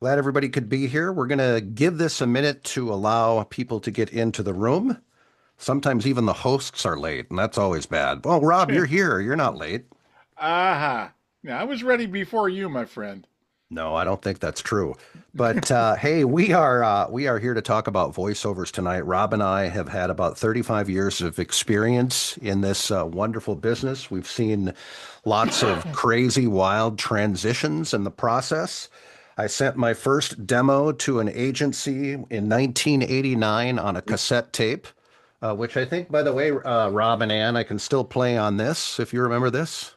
Glad everybody could be here. We're going to give this a minute to allow people to get into the room. Sometimes even the hosts are late, and that's always bad. Well, Rob, you're here. You're not late. Aha. Now, I was ready before you, my friend. No, I don't think that's true. But hey, we are here to talk about voiceovers tonight. Rob and I have had about 35 years of experience in this wonderful business. We've seen lots of crazy, wild transitions in the process. I sent my first demo to an agency in 1989 on a cassette tape, which I think, by the way, Rob and Ann, I can still play on this if you remember this.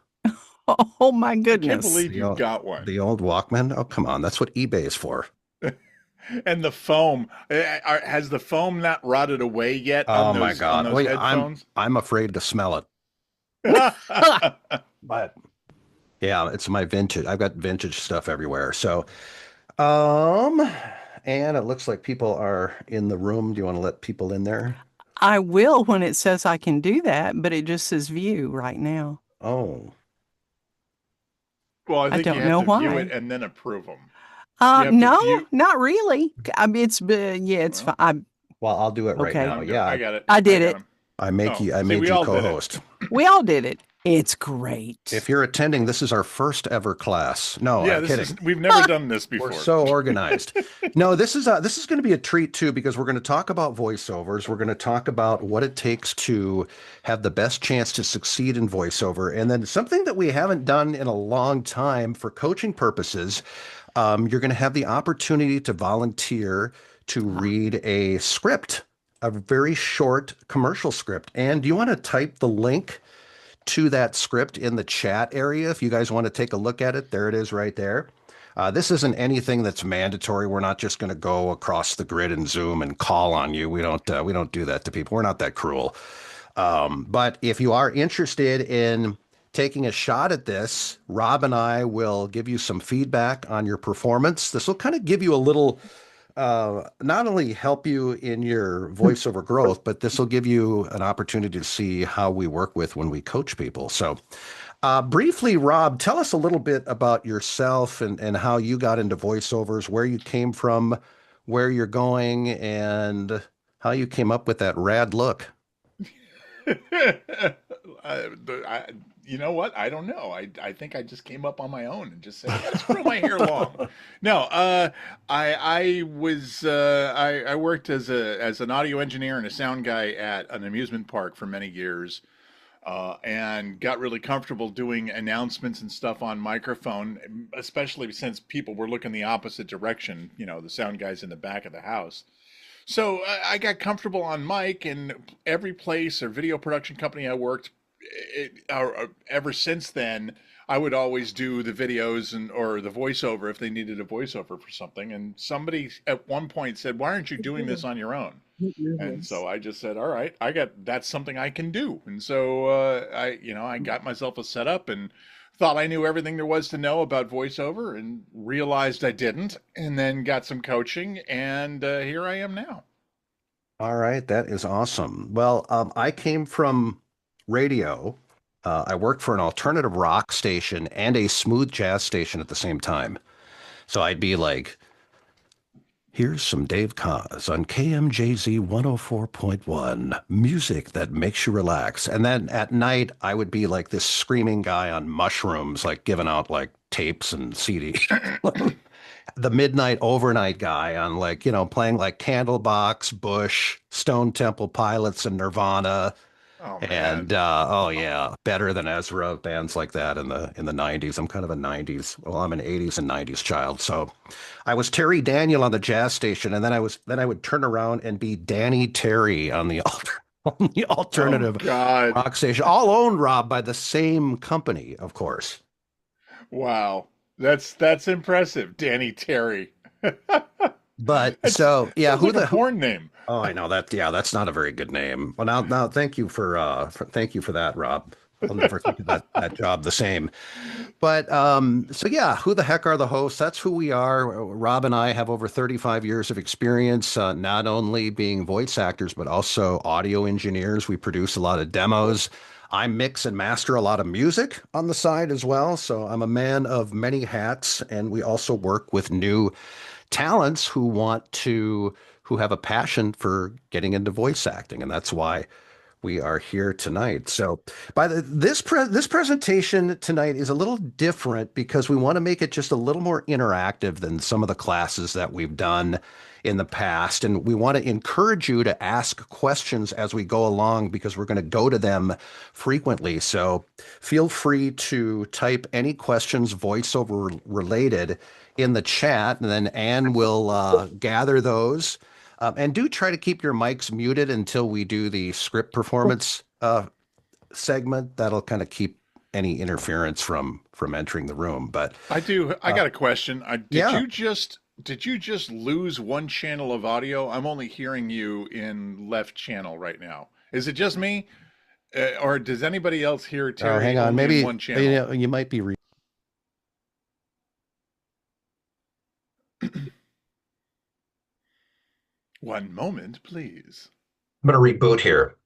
Oh my I can't goodness. believe The you've old, got one. the old Walkman. Oh, come on. That's what eBay is for. And the foam. Has the foam not rotted away yet Oh my on God. those Wait, I'm headphones? I'm afraid to smell it. But yeah, it's my vintage. I've got vintage stuff everywhere. So, um, and it looks like people are in the room. Do you want to let people in there? I will when it says I can do that, but it just says view right now. Oh, Well, I I think you don't have know to view it why. and then approve them. You have to No, view. not really. I mean, yeah, it's fine. Well, well, I'll do it right Okay. now. Yeah, I got it. I I did got it. them. I make Oh, you. I see, made we you all did it. co-host. We all did it. It's great. If you're attending, this is our first ever class. No, Yeah, I'm kidding. we've never done this We're before. so organized. No, this is going to be a treat too because we're going to talk about voiceovers. We're going to talk about what it takes to have the best chance to succeed in voiceover, and then something that we haven't done in a long time for coaching purposes. You're going to have the opportunity to volunteer to Ah, read a script, a very short commercial script. And do you want to type the link to that script in the chat area if you guys want to take a look at it? There it is right there. This isn't anything that's mandatory. We're not just going to go across the grid and Zoom and call on you. We don't do that to people. We're not that cruel. But if you are interested in taking a shot at this, Rob and I will give you some feedback on your performance. This will kind of give you a little not only help you in your voiceover growth, but this will give you an opportunity to see how we work with when we coach people. So, briefly, Rob, tell us a little bit about yourself and how you got into voiceovers, where you came from, where you're going, and how you came up with that rad look. I, you know what? I don't know. I think I just came up on my own and just said, "Yeah, let's grow my hair long." No, I worked as an audio engineer and a sound guy at an amusement park for many years, and got really comfortable doing announcements and stuff on microphone, especially since people were looking the opposite direction. You know, the sound guys in the back of the house. So I got comfortable on mic, and every place or video production company I worked, ever since then, I would always do the videos and or the voiceover if they needed a voiceover for something. And somebody at one point said, "Why aren't you doing this on your own?" And so I just said, "All right, that's something I can do." And so I got myself a setup and thought I knew everything there was to know about voiceover, and realized I didn't, and then got some coaching, and here I am now. All right, that is awesome. Well, I came from radio. I worked for an alternative rock station and a smooth jazz station at the same time. So I'd be like, here's some Dave Koz on KMJZ 104.1, music that makes you relax. And then at night, I would be like this screaming guy on mushrooms, like giving out like tapes and CDs. The midnight overnight guy on like, playing like Candlebox, Bush, Stone Temple Pilots, and Nirvana. Oh man. And oh yeah, better than Ezra, bands like that in the 90s. I'm kind of a 90s. Well, I'm an 80s and 90s child. So I was Terry Daniel on the jazz station, and then I would turn around and be Danny Terry on the on the Oh alternative God. rock station, all owned, Rob, by the same company, of course. Wow. That's impressive, Danny Terry. But It so yeah, sounds who like a the who, porn name. oh, I know that. Yeah, that's not a very good name. Well, now, thank you thank you for that, Rob. I'll never think of that job the same. But so yeah, who the heck are the hosts? That's who we are. Rob and I have over 35 years of experience, not only being voice actors, but also audio engineers. We produce a lot of demos. I mix and master a lot of music on the side as well. So I'm a man of many hats, and we also work with new talents who have a passion for getting into voice acting, and that's why we are here tonight. So, this presentation tonight is a little different because we want to make it just a little more interactive than some of the classes that we've done in the past, and we want to encourage you to ask questions as we go along because we're going to go to them frequently. So, feel free to type any questions voiceover related in the chat, and then Anne will gather those. And do try to keep your mics muted until we do the script performance segment. That'll kind of keep any interference from entering the room. But I got a question. yeah, Did you just lose one channel of audio? I'm only hearing you in left channel right now. Is it just me, or does anybody else hear oh, Terry hang on. only in Maybe one channel? you might be. One moment, please. I'm going to reboot here.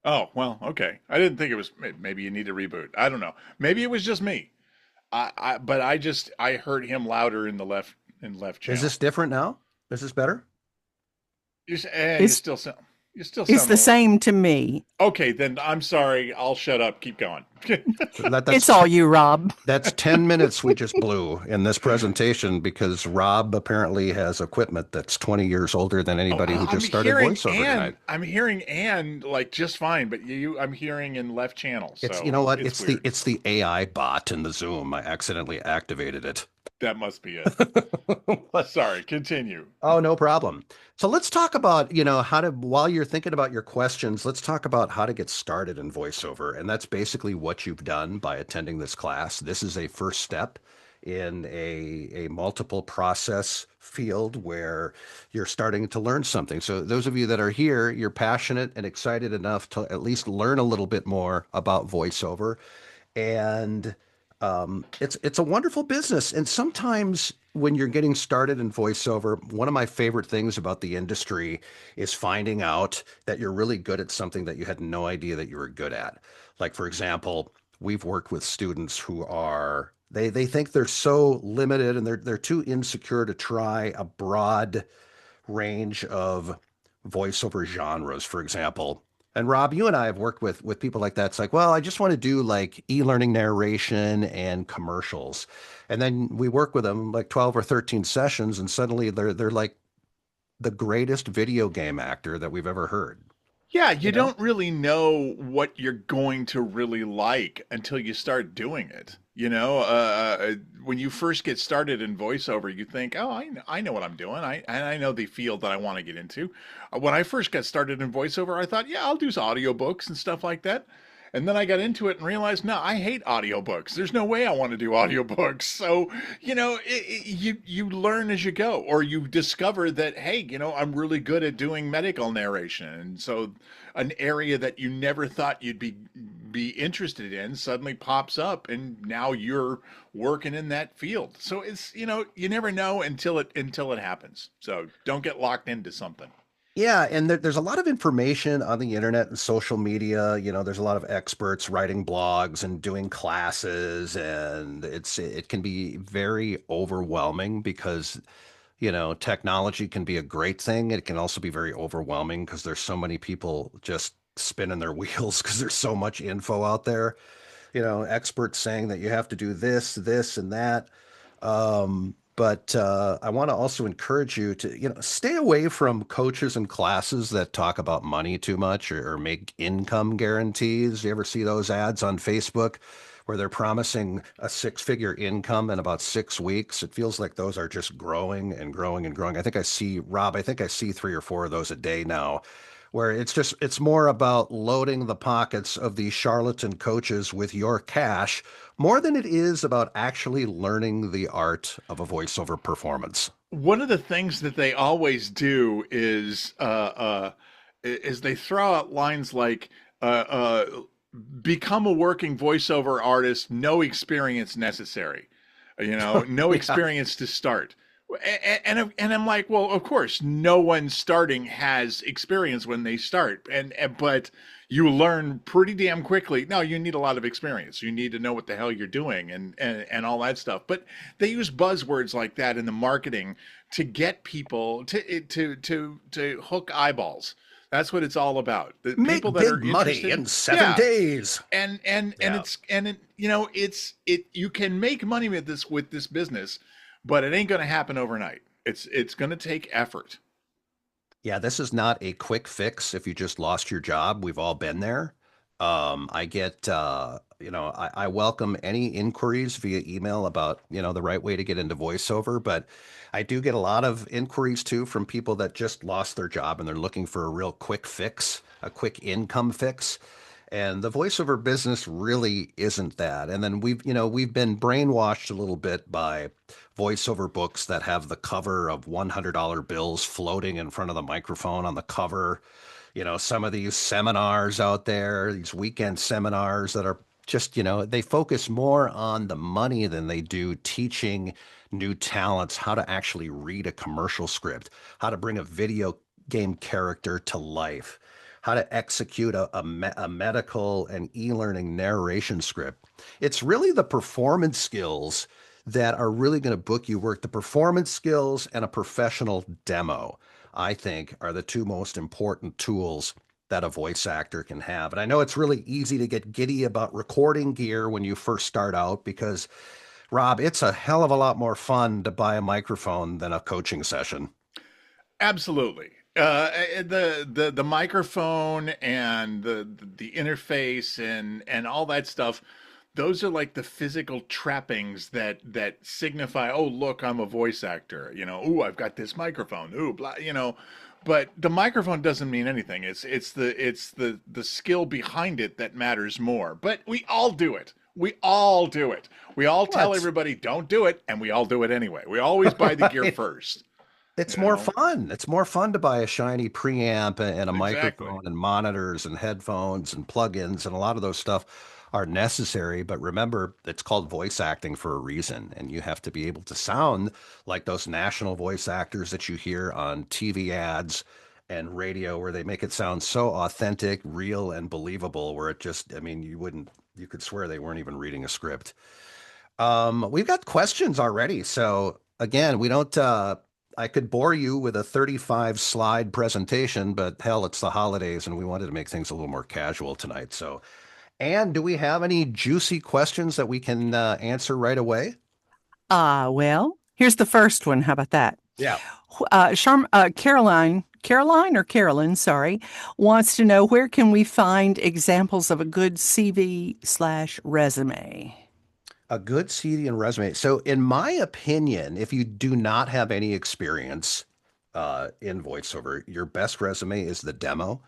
Oh, well, okay. I didn't think it was. Maybe you need to reboot. I don't know. Maybe it was just me. But I heard him louder in the left Is channel. this different now? Is this better? It's You still it's sound a the little. same to me. Okay, then I'm sorry. I'll shut up. Keep going. It's That's all you, Rob. that's 10 minutes we just blew in this presentation because Rob apparently has equipment that's 20 years older than Oh, anybody who just started voiceover tonight. I'm hearing Ann like just fine, but I'm hearing in left channel, It's so what it's weird. it's the AI bot in the Zoom. I accidentally activated it. That must be it. Sorry, continue. Oh, no problem. So let's talk about, how to, while you're thinking about your questions, let's talk about how to get started in voiceover. And that's basically what you've done by attending this class. This is a first step in a multiple process field where you're starting to learn something. So those of you that are here, you're passionate and excited enough to at least learn a little bit more about voiceover. And it's a wonderful business. And sometimes when you're getting started in voiceover, one of my favorite things about the industry is finding out that you're really good at something that you had no idea that you were good at. Like, for example, we've worked with students who are they think they're so limited and they're too insecure to try a broad range of voiceover genres, for example. And Rob, you and I have worked with people like that. It's like, well, I just want to do like e-learning narration and commercials. And then we work with them like 12 or 13 sessions, and suddenly they're like the greatest video game actor that we've ever heard. Yeah, You you know? don't really know what you're going to really like until you start doing it. When you first get started in voiceover, you think, "Oh, I know what I'm doing. I know the field that I want to get into." When I first got started in voiceover, I thought, "Yeah, I'll do audiobooks and stuff like that." And then I got into it and realized, no, I hate audiobooks. There's no way I want to do audiobooks. So, you learn as you go, or you discover that, hey, I'm really good at doing medical narration. And so an area that you never thought you'd be interested in suddenly pops up, and now you're working in that field. So it's, you never know until it happens. So don't get locked into something. Yeah, and there's a lot of information on the internet and social media. There's a lot of experts writing blogs and doing classes, and it can be very overwhelming because, technology can be a great thing. It can also be very overwhelming because there's so many people just spinning their wheels because there's so much info out there. Experts saying that you have to do this, and that. But I want to also encourage you to, stay away from coaches and classes that talk about money too much or make income guarantees. You ever see those ads on Facebook where they're promising a six-figure income in about 6 weeks? It feels like those are just growing and growing and growing. I think I see 3 or 4 of those a day now, where it's more about loading the pockets of these charlatan coaches with your cash more than it is about actually learning the art of a voiceover performance. One of the things that they always do is they throw out lines like become a working voiceover artist, no experience necessary. No Yeah. experience to start. And I'm like, well, of course, no one starting has experience when they start, but you learn pretty damn quickly. No, you need a lot of experience. You need to know what the hell you're doing and all that stuff. But they use buzzwords like that in the marketing to get people to hook eyeballs. That's what it's all about. The people Make that are big money interested. in seven Yeah, days. and Yeah. it's and it, you know, it you can make money with this business, but it ain't going to happen overnight. It's going to take effort. Yeah, this is not a quick fix if you just lost your job. We've all been there. I get, I welcome any inquiries via email about, the right way to get into voiceover, but I do get a lot of inquiries too from people that just lost their job and they're looking for a real quick fix, a quick income fix. And the voiceover business really isn't that. And then we've been brainwashed a little bit by voiceover books that have the cover of $100 bills floating in front of the microphone on the cover. Some of these seminars out there, these weekend seminars that are just, they focus more on the money than they do teaching new talents how to actually read a commercial script, how to bring a video game character to life, how to execute a medical and e-learning narration script. It's really the performance skills that are really going to book you work. The performance skills and a professional demo, I think, are the two most important tools that a voice actor can have. And I know it's really easy to get giddy about recording gear when you first start out because, Rob, it's a hell of a lot more fun to buy a microphone than a coaching session. Absolutely. The microphone and the interface and all that stuff, those are like the physical trappings that signify, oh, look, I'm a voice actor. Ooh, I've got this microphone. Ooh, blah. But the microphone doesn't mean anything. It's the skill behind it that matters more. But we all do it. We all do it. We all tell What? everybody don't do it, and we all do it anyway. We always buy the gear Right. first. It's You more know fun. It's more fun to buy a shiny preamp and a exactly. microphone and monitors and headphones and plugins, and a lot of those stuff are necessary. But remember, it's called voice acting for a reason, and you have to be able to sound like those national voice actors that you hear on TV ads and radio, where they make it sound so authentic, real, and believable. Where it just, I mean, you could swear they weren't even reading a script. We've got questions already. So again, we don't, I could bore you with a 35 slide presentation, but hell, it's the holidays and we wanted to make things a little more casual tonight. So, Anne, do we have any juicy questions that we can answer right away? Well, here's the first one. How about that? Yeah. Caroline or Carolyn, sorry, wants to know where can we find examples of a good CV/resume? A good CD and resume. So, in my opinion, if you do not have any experience in voiceover, your best resume is the demo.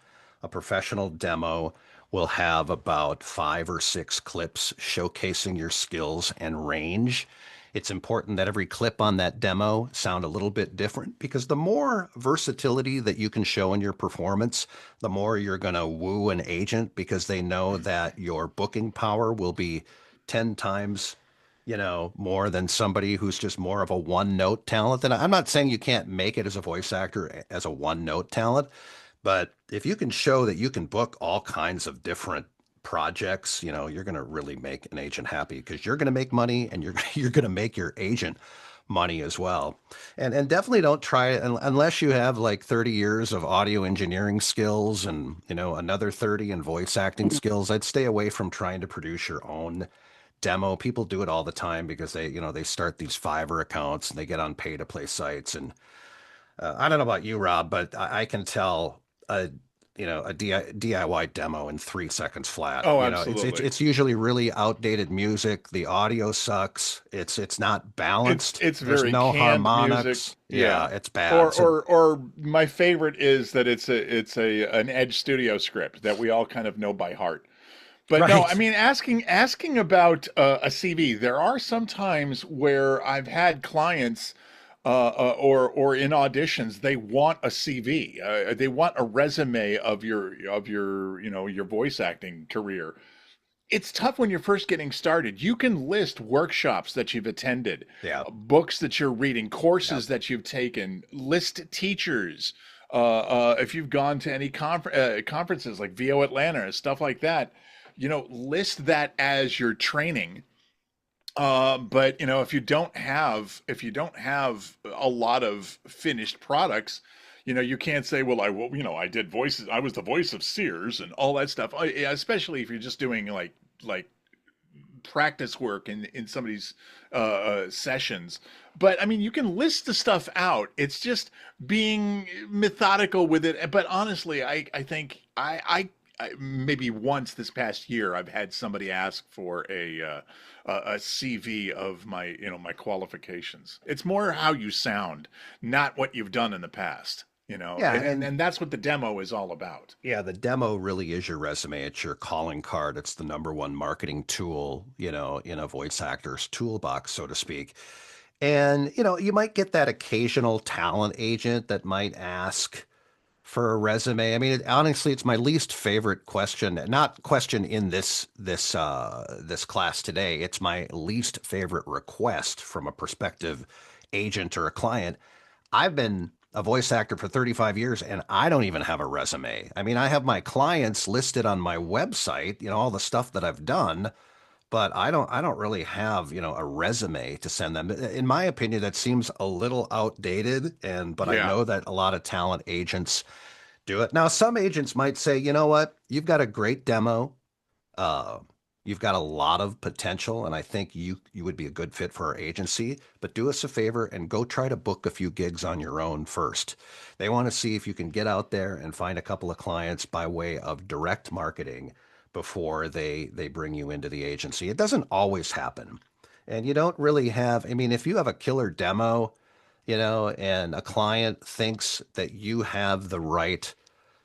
A professional demo will have about 5 or 6 clips showcasing your skills and range. It's important that every clip on that demo sound a little bit different because the more versatility that you can show in your performance, the more you're going to woo an agent because they know that your booking power will be 10 times, more than somebody who's just more of a one note talent. And I'm not saying you can't make it as a voice actor as a one note talent, but if you can show that you can book all kinds of different projects, you're going to really make an agent happy because you're going to make money and you're you're going to make your agent money as well. And definitely don't try it unless you have like 30 years of audio engineering skills and, another 30 in voice acting skills. I'd stay away from trying to produce your own demo. People do it all the time because they start these Fiverr accounts and they get on pay to play sites. And I don't know about you, Rob, but I can tell a DIY demo in 3 seconds flat. Oh, It's it's absolutely. it's usually really outdated music. The audio sucks. It's not balanced. It's There's very no canned music. harmonics. Yeah, Yeah. it's bad. Or So or or my favorite is that it's a an Edge Studio script that we all kind of know by heart. But no, I right. mean asking about a CV. There are some times where I've had clients or in auditions they want a CV. They want a resume of your your voice acting career. It's tough when you're first getting started. You can list workshops that you've attended, Yeah. books that you're reading, Yeah. courses that you've taken, list teachers. If you've gone to any conferences like VO Atlanta, stuff like that, list that as your training. But if you don't have a lot of finished products, you can't say, well, I did voices. I was the voice of Sears and all that stuff. Yeah, especially if you're just doing like practice work in somebody's sessions. But I mean, you can list the stuff out. It's just being methodical with it. But honestly, I think maybe once this past year I've had somebody ask for a CV of my qualifications. It's more how you sound, not what you've done in the past. Yeah. And that's what the demo is all about. Yeah, the demo really is your resume. It's your calling card. It's the number one marketing tool, in a voice actor's toolbox, so to speak. And, you might get that occasional talent agent that might ask for a resume. I mean, honestly, it's my least favorite question. Not question in this class today. It's my least favorite request from a prospective agent or a client. I've been a voice actor for 35 years and I don't even have a resume. I mean, I have my clients listed on my website, all the stuff that I've done, but I don't really have, a resume to send them. In my opinion, that seems a little outdated, but I Yeah. know that a lot of talent agents do it. Now, some agents might say, you know what? You've got a great demo. Uh, you've got a lot of potential, and I think you would be a good fit for our agency. But do us a favor and go try to book a few gigs on your own first. They want to see if you can get out there and find a couple of clients by way of direct marketing before they bring you into the agency. It doesn't always happen. And you don't really have, I mean, if you have a killer demo, and a client thinks that you have the right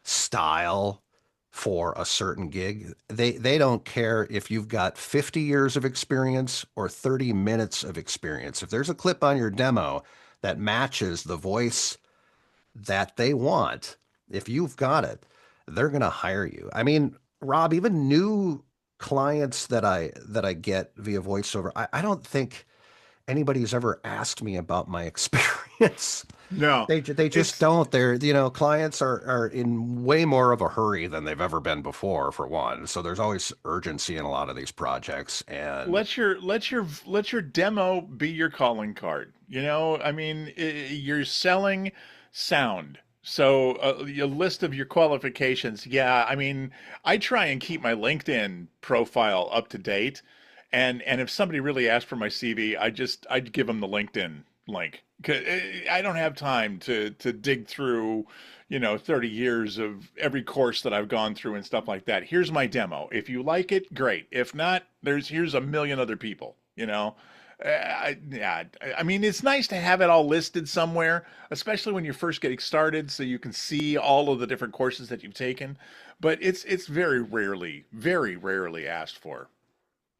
style for a certain gig. They don't care if you've got 50 years of experience or 30 minutes of experience. If there's a clip on your demo that matches the voice that they want, if you've got it, they're going to hire you. I mean, Rob, even new clients that I get via voiceover, I don't think anybody's ever asked me about my experience. No, They just it's don't. They're, clients are in way more of a hurry than they've ever been before, for one. So there's always urgency in a lot of these projects. And let your demo be your calling card. I mean, you're selling sound. So a list of your qualifications. Yeah, I mean, I try and keep my LinkedIn profile up to date. And if somebody really asked for my CV, I'd give them the LinkedIn link. 'Cause I don't have time to dig through, 30 years of every course that I've gone through and stuff like that. Here's my demo. If you like it, great. If not, here's a million other people. Yeah, I mean, it's nice to have it all listed somewhere, especially when you're first getting started, so you can see all of the different courses that you've taken. But it's very rarely asked for.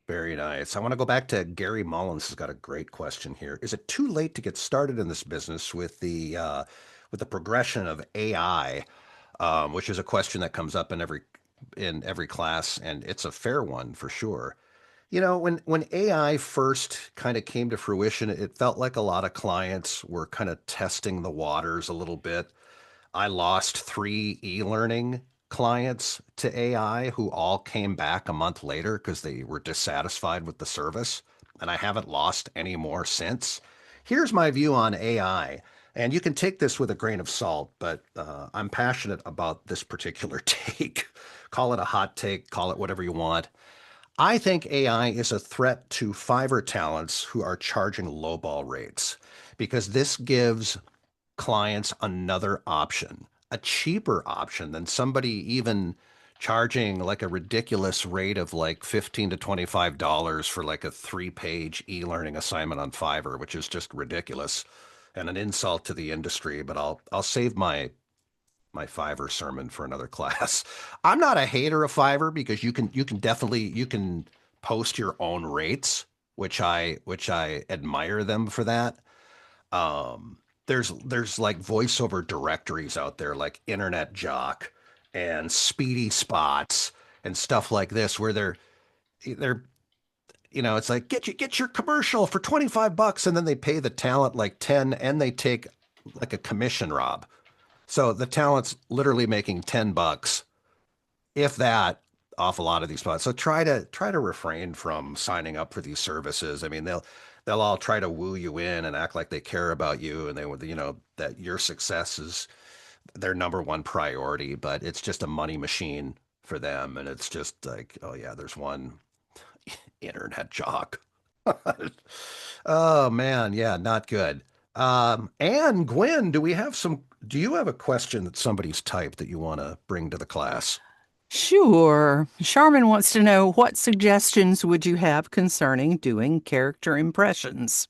very nice. I want to go back to Gary Mullins has got a great question here. Is it too late to get started in this business with the progression of AI, which is a question that comes up in every class, and it's a fair one for sure. When AI first kind of came to fruition, it felt like a lot of clients were kind of testing the waters a little bit. I lost three e-learning clients to AI who all came back a month later because they were dissatisfied with the service, and I haven't lost any more since. Here's my view on AI, and you can take this with a grain of salt, but I'm passionate about this particular take. Call it a hot take, call it whatever you want. I think AI is a threat to Fiverr talents who are charging lowball rates because this gives clients another option, a cheaper option than somebody even charging like a ridiculous rate of like 15 to $25 for like a 3-page e-learning assignment on Fiverr, which is just ridiculous and an insult to the industry, but I'll save my Fiverr sermon for another class. I'm not a hater of Fiverr because you can definitely you can post your own rates, which I admire them for that. There's like voiceover directories out there like Internet Jock and Speedy Spots and stuff like this where they're, it's like get your commercial for 25 bucks, and then they pay the talent like 10, and they take like a commission, Rob. So the talent's literally making 10 bucks, if that, off a lot of these spots. So try to refrain from signing up for these services. I mean, they'll all try to woo you in and act like they care about you, and they would, that your success is their number one priority, but it's just a money machine for them. And it's just like, oh yeah, there's one internet jock. Oh man, yeah, not good. And Gwen, do you have a question that somebody's typed that you want to bring to the class? Sure. Charmin wants to know what suggestions would you have concerning doing character impressions?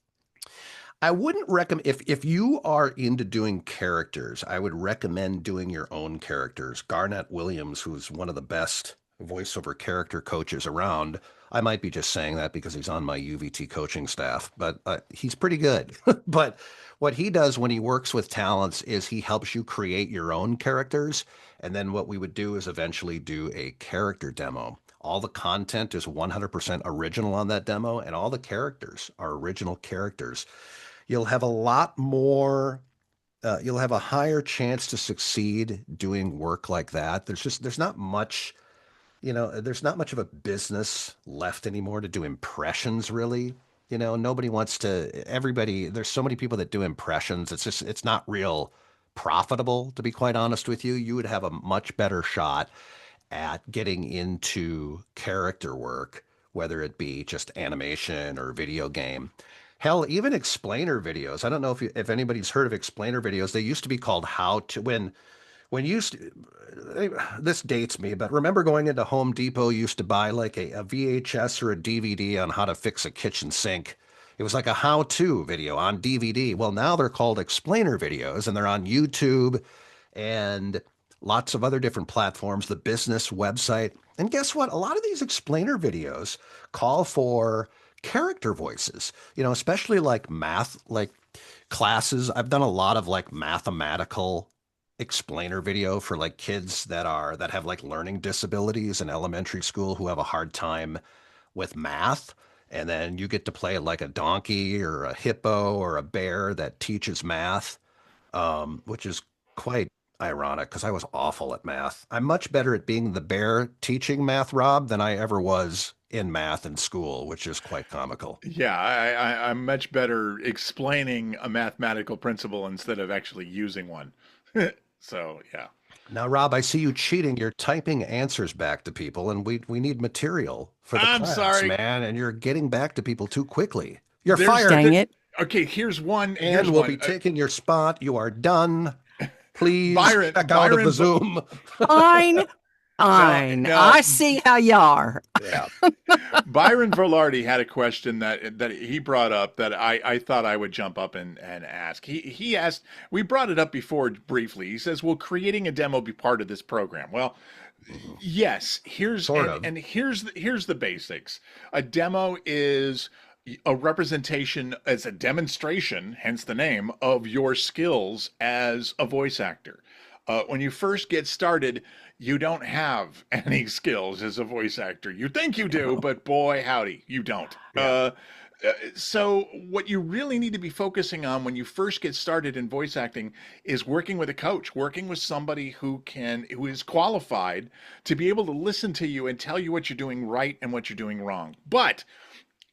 I wouldn't recommend, if you are into doing characters, I would recommend doing your own characters. Garnett Williams, who's one of the best voiceover character coaches around. I might be just saying that because he's on my UVT coaching staff, but he's pretty good. But what he does when he works with talents is he helps you create your own characters. And then what we would do is eventually do a character demo. All the content is 100% original on that demo, and all the characters are original characters. You'll have a lot more, you'll have a higher chance to succeed doing work like that. There's not much, there's not much of a business left anymore to do impressions, really. Nobody wants to, everybody, there's so many people that do impressions. It's not real profitable, to be quite honest with you. You would have a much better shot at getting into character work, whether it be just animation or video game. Hell, even explainer videos. I don't know if anybody's heard of explainer videos. They used to be called how to when you used to, this dates me, but remember going into Home Depot, you used to buy like a VHS or a DVD on how to fix a kitchen sink. It was like a how-to video on DVD. Well, now they're called explainer videos, and they're on YouTube and lots of other different platforms, the business website. And guess what? A lot of these explainer videos call for character voices, especially like math, like classes. I've done a lot of like mathematical explainer video for like kids that have like learning disabilities in elementary school who have a hard time with math. And then you get to play like a donkey or a hippo or a bear that teaches math, which is quite ironic because I was awful at math. I'm much better at being the bear teaching math, Rob, than I ever was in math in school, which is quite comical. Yeah, I'm much better explaining a mathematical principle instead of actually using one. So, yeah. Now, Rob, I see you cheating. You're typing answers back to people, and we need material for the I'm class, sorry. man. And you're getting back to people too quickly. You're There's- fired, Dang it. Okay, here's one. and we'll be taking your spot. You are done. Please Byron- check out of Byron- the Zoom. Fine. Fine. no. I see how you are. Yeah. Byron Velarde had a question that he brought up that I thought I would jump up and ask. He asked, we brought it up before briefly. He says, will creating a demo be part of this program? Well, yes. Here's the basics. A demo is a representation, as a demonstration, hence the name, of your skills as a voice actor. When you first get started, you don't have any skills as a voice actor. You think you do, but boy, howdy, you don't. Yeah. So what you really need to be focusing on when you first get started in voice acting is working with a coach, working with somebody who is qualified to be able to listen to you and tell you what you're doing right and what you're doing wrong. But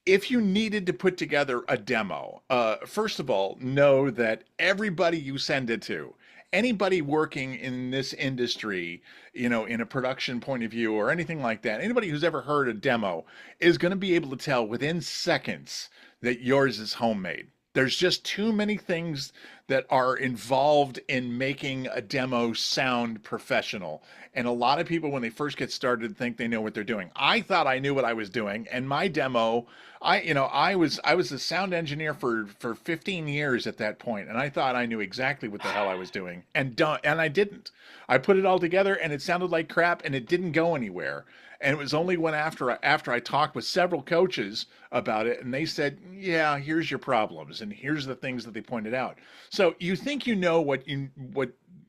if you needed to put together a demo, first of all, know that everybody you send it to, anybody working in this industry, in a production point of view or anything like that, anybody who's ever heard a demo is going to be able to tell within seconds that yours is homemade. There's just too many things that are involved in making a demo sound professional. And a lot of people, when they first get started, think they know what they're doing. I thought I knew what I was doing, and my demo, I was a sound engineer for 15 years at that point, and I thought I knew exactly what the hell I was doing, and I didn't. I put it all together, and it sounded like crap, and it didn't go anywhere. And it was only when after I talked with several coaches about it, and they said, yeah, here's your problems, and here's the things that they pointed out. So you think you know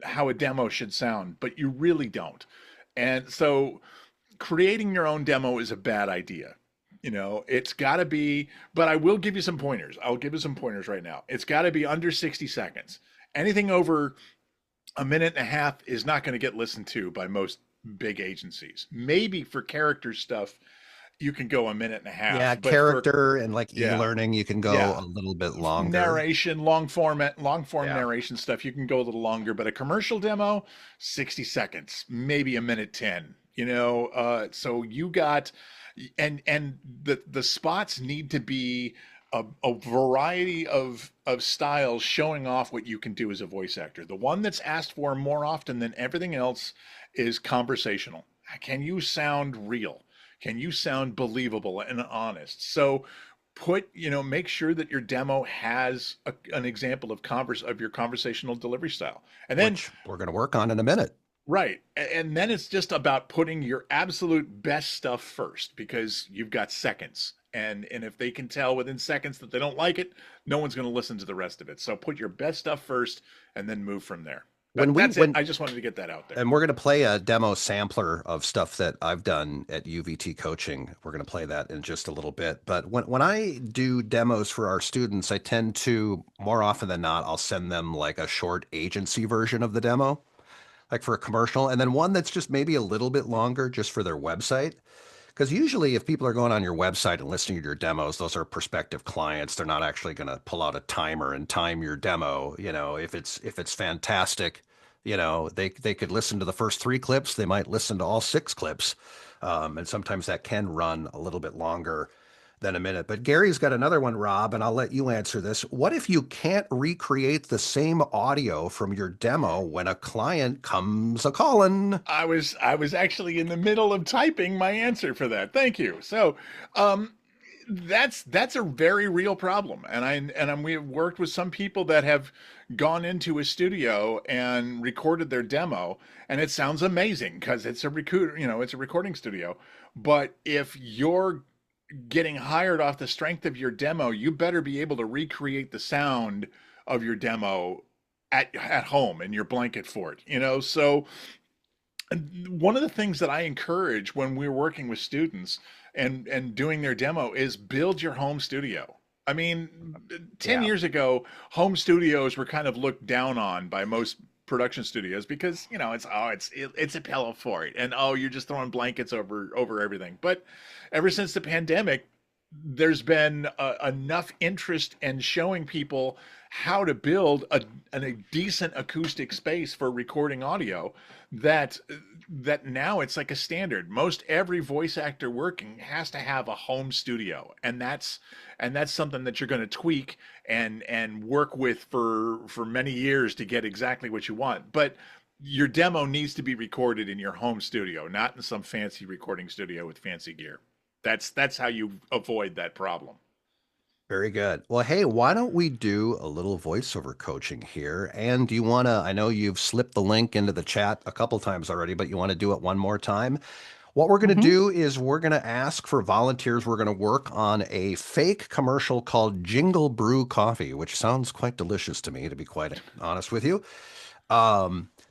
how a demo should sound, but you really don't. And so creating your own demo is a bad idea. It's got to be, but I will give you some pointers. I'll give you some pointers right now. It's got to be under 60 seconds. Anything over a minute and a half is not going to get listened to by most big agencies. Maybe for character stuff, you can go a minute and a Yeah, half, but for, character and like yeah, e-learning, you can go yeah, a little bit longer. narration, long form Yeah. narration stuff, you can go a little longer, but a commercial demo, 60 seconds, maybe a minute 10, so you got, and the spots need to be a variety of styles showing off what you can do as a voice actor. The one that's asked for more often than everything else is conversational. Can you sound real? Can you sound believable and honest? So make sure that your demo has an example of your conversational delivery style. And then, Which we're going to work on in a minute. right. And then it's just about putting your absolute best stuff first, because you've got seconds. And if they can tell within seconds that they don't like it, no one's going to listen to the rest of it. So put your best stuff first and then move from there. When we That's it. when I just wanted to get that out there. And we're going to play a demo sampler of stuff that I've done at UVT coaching. We're going to play that in just a little bit. But when I do demos for our students, I tend to, more often than not, I'll send them like a short agency version of the demo, like for a commercial, and then one that's just maybe a little bit longer just for their website. Because usually, if people are going on your website and listening to your demos, those are prospective clients. They're not actually going to pull out a timer and time your demo. If it's fantastic, they could listen to the first 3 clips. They might listen to all 6 clips, and sometimes that can run a little bit longer than a minute. But Gary's got another one, Rob, and I'll let you answer this. What if you can't recreate the same audio from your demo when a client comes a calling? I was actually in the middle of typing my answer for that. Thank you. So, that's a very real problem, we have worked with some people that have gone into a studio and recorded their demo, and it sounds amazing because it's a recording studio. But if you're getting hired off the strength of your demo, you better be able to recreate the sound of your demo at home in your blanket fort. So one of the things that I encourage when we're working with students and doing their demo is build your home studio. I mean, 10 Yeah. years ago, home studios were kind of looked down on by most production studios because, it's a pillow fort, and you're just throwing blankets over everything. But ever since the pandemic, there's been enough interest in showing people how to build a decent acoustic space for recording audio that now it's like a standard. Most every voice actor working has to have a home studio, and that's something that you're going to tweak and work with for many years to get exactly what you want. But your demo needs to be recorded in your home studio, not in some fancy recording studio with fancy gear. That's how you avoid that problem. Very good. Well, hey, why don't we do a little voiceover coaching here? And do you want to, I know you've slipped the link into the chat a couple times already, but you want to do it one more time? What we're going to Mhm. do is we're going to ask for volunteers. We're going to work on a fake commercial called Jingle Brew Coffee, which sounds quite delicious to me, to be quite honest with you.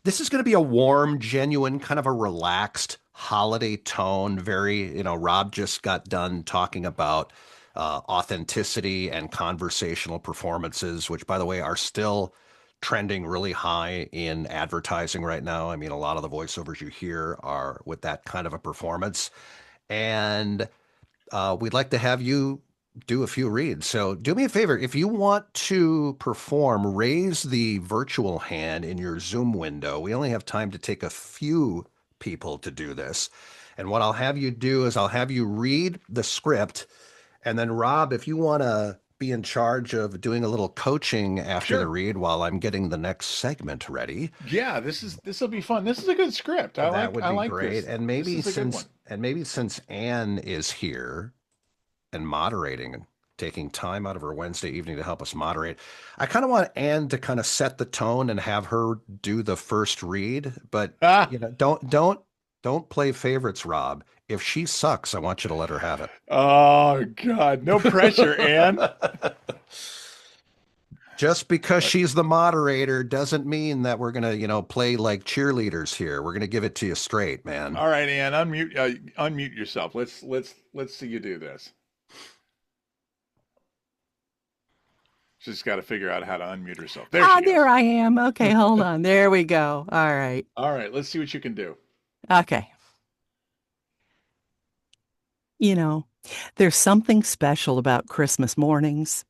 This is going to be a warm, genuine, kind of a relaxed holiday tone. Very, Rob just got done talking about authenticity and conversational performances, which, by the way, are still trending really high in advertising right now. I mean, a lot of the voiceovers you hear are with that kind of a performance. And we'd like to have you do a few reads. So do me a favor. If you want to perform, raise the virtual hand in your Zoom window. We only have time to take a few people to do this. And what I'll have you do is I'll have you read the script. And then, Rob, if you want to be in charge of doing a little coaching after the Sure. read while I'm getting the next segment ready, Yeah, this will be fun. This is a good script. I that like would I be like great. this. This is a good one. And maybe since Anne is here and moderating and taking time out of her Wednesday evening to help us moderate, I kind of want Anne to kind of set the tone and have her do the first read. But Ah, don't play favorites, Rob. If she sucks, I want you to let her have oh God, no pressure, Ann. it. Just because she's the moderator doesn't mean that we're gonna, play like cheerleaders here. We're gonna give it to you straight, man. All right, Ann, unmute yourself. Let's see you do this. She's got to figure out how to unmute herself. There Ah, she there goes. I am. Okay, hold on. There we go. All right. All right, let's see what you can do. Okay. You know, there's something special about Christmas mornings.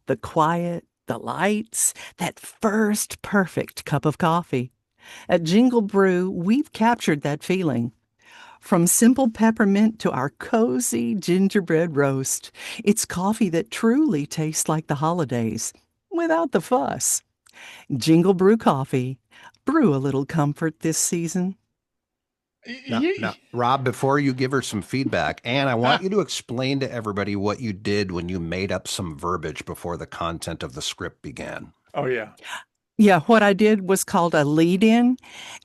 The quiet, the lights, that first perfect cup of coffee. At Jingle Brew, we've captured that feeling. From simple peppermint to our cozy gingerbread roast, it's coffee that truly tastes like the holidays, without the fuss. Jingle Brew Coffee. Brew a little comfort this season. Now, Rob, before you give her some feedback, and I want you to explain to everybody what you did when you made up some verbiage before the content of the script began. Oh yeah. Yeah, what I did was called a lead in,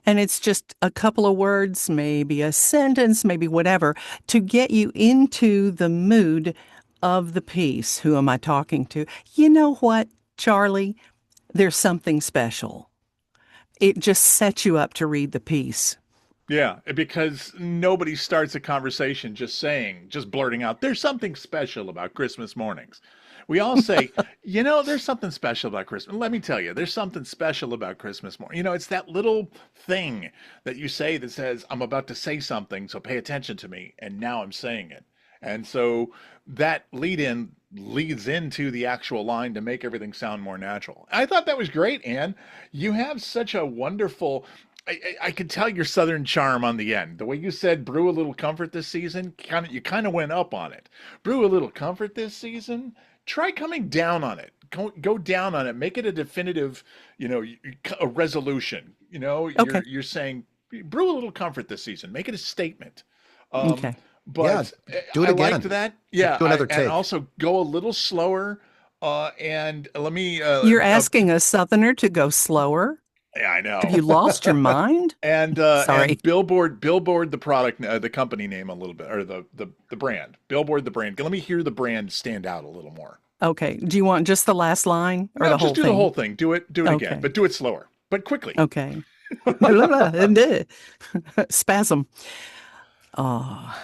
and it's just a couple of words, maybe a sentence, maybe whatever, to get you into the mood of the piece. Who am I talking to? You know what, Charlie? There's something special. It just sets you up to read the piece. Yeah, because nobody starts a conversation just saying, just blurting out, there's something special about Christmas mornings. We all say, there's something special about Christmas. Let me tell you, there's something special about Christmas morning. It's that little thing that you say that says, I'm about to say something, so pay attention to me. And now I'm saying it. And so that lead in leads into the actual line to make everything sound more natural. I thought that was great, Anne. You have such a wonderful I could tell your southern charm on the end. The way you said brew a little comfort this season, you kind of went up on it. Brew a little comfort this season. Try coming down on it. Go down on it. Make it a definitive, a resolution. Okay. You're saying brew a little comfort this season. Make it a statement. Um, Okay. Yeah, but do it I liked again. that. Yeah, Do another and take. also go a little slower. And let me. You're asking a Southerner to go slower? Yeah, I Have know. you lost your mind? And Sorry. billboard the product, the company name a little bit, or the brand, billboard the brand. Let me hear the brand stand out a little more. Okay. Do you want just the last line or No, the just whole do the thing? whole thing. Do it again, Okay. but do it slower, but quickly. Okay. Blah, blah, blah. Spasm. Oh,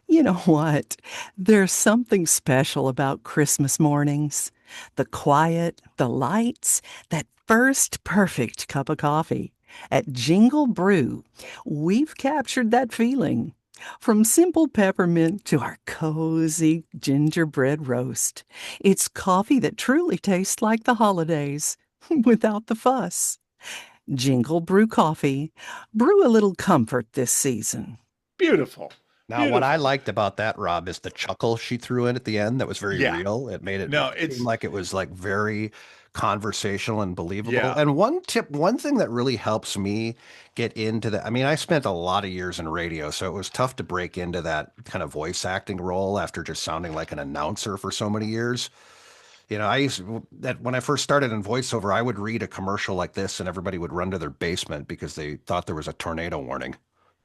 you know what? There's something special about Christmas mornings. The quiet, the lights, that first perfect cup of coffee. At Jingle Brew, we've captured that feeling. From simple peppermint to our cozy gingerbread roast. It's coffee that truly tastes like the holidays, without the fuss. Jingle Brew Coffee. Brew a little comfort this season. Beautiful, Now, what I beautiful. liked about that, Rob, is the chuckle she threw in at the end that was very Yeah. real. It made it No, seem it's like it was like very conversational and believable. yeah. And one thing that really helps me get into that, I mean, I spent a lot of years in radio, so it was tough to break into that kind of voice acting role after just sounding like an announcer for so many years. I used that when I first started in voiceover, I would read a commercial like this and everybody would run to their basement because they thought there was a tornado warning.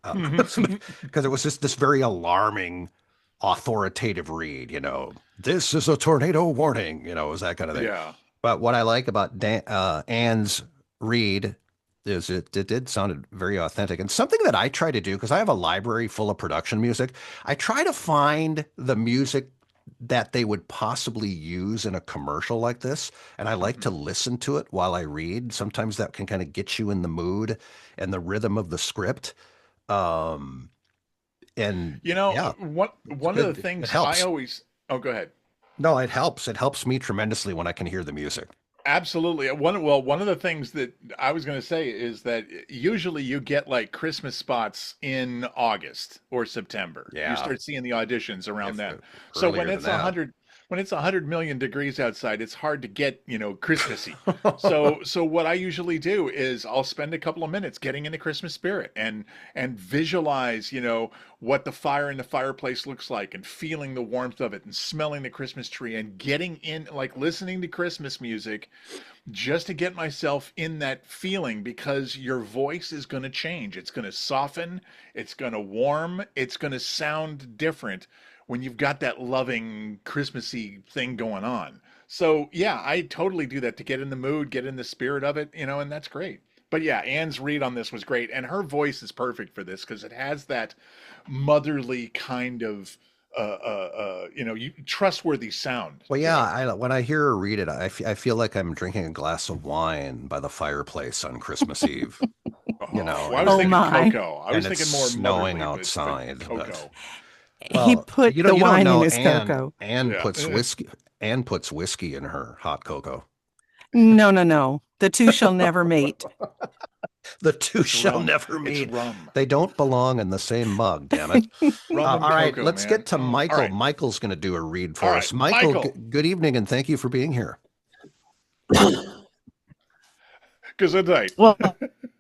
Because it was just this very alarming, authoritative read, this is a tornado warning, it was that kind of thing. Yeah. But what I like about Anne's read is it did sounded very authentic. And something that I try to do, because I have a library full of production music, I try to find the music that they would possibly use in a commercial like this. And I like to Mhm. listen to it while I read. Sometimes that can kind of get you in the mood and the rhythm of the script. Um, and yeah, it's One of the good. It things I helps. always. Oh, go ahead. No, it helps. It helps me tremendously when I can hear the music. Absolutely. One of the things that I was going to say is that usually you get like Christmas spots in August or September. You Yeah. start seeing the auditions around If then. So earlier than that. when it's 100 million degrees outside, it's hard to get, Christmassy. So what I usually do is I'll spend a couple of minutes getting in the Christmas spirit and visualize, what the fire in the fireplace looks like and feeling the warmth of it and smelling the Christmas tree and getting in, like listening to Christmas music just to get myself in that feeling, because your voice is going to change. It's going to soften, it's going to warm, it's going to sound different when you've got that loving Christmassy thing going on. So, yeah, I totally do that to get in the mood, get in the spirit of it, and that's great. But yeah, Anne's read on this was great, and her voice is perfect for this because it has that motherly kind of trustworthy sound. Well, yeah, when I hear her read it, I feel like I'm drinking a glass of wine by the fireplace on Christmas Eve, Oh, well, I was Oh thinking my. cocoa. I and was it's thinking more snowing motherly, but outside. But cocoa. He well, put the you don't wine in know his cocoa. Yeah. Anne puts whiskey in her hot cocoa. No, no, no. The two shall never mate. The two It's shall rum. never It's meet. rum. They don't belong in the same mug, damn it. Rum and All right, cocoa, let's get man. to All Michael. right. Michael's going to do a read All for right. us. Michael, Michael. good evening and thank you for being here. Gesundheit. Well,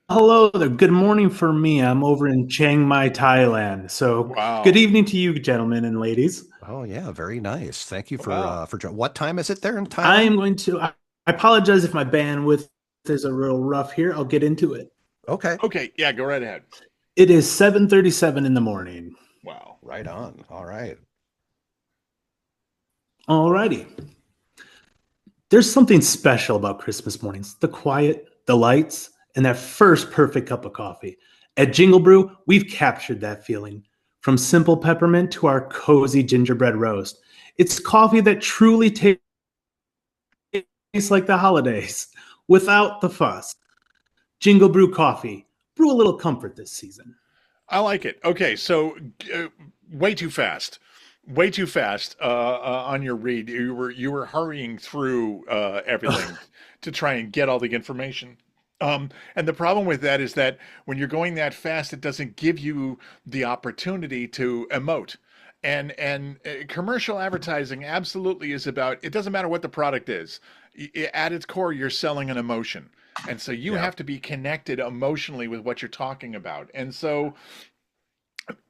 hello there. Good morning for me. I'm over in Chiang Mai, Thailand. So, good Wow. evening to you, gentlemen and ladies. Oh yeah, very nice. Thank you Wow. what time is it there in I Thailand? am going to. I apologize if my bandwidth is a little rough here. I'll get into it. Okay. Okay. Yeah, go right ahead. It is 7:37 in the morning. Wow. Right on. All right. Alrighty. There's something special about Christmas mornings. The quiet, the lights, and that first perfect cup of coffee. At Jingle Brew, we've captured that feeling. From simple peppermint to our cozy gingerbread roast. It's coffee that truly tastes like the holidays without the fuss. Jingle Brew Coffee. Brew a little comfort this season. I like it. Okay, so way too fast, way too fast on your read. You were hurrying through everything to try and get all the information. And the problem with that is that when you're going that fast, it doesn't give you the opportunity to emote. And commercial advertising absolutely is about. It doesn't matter what the product is. At its core, you're selling an emotion. And so you Yeah. have to be connected emotionally with what you're talking about. And so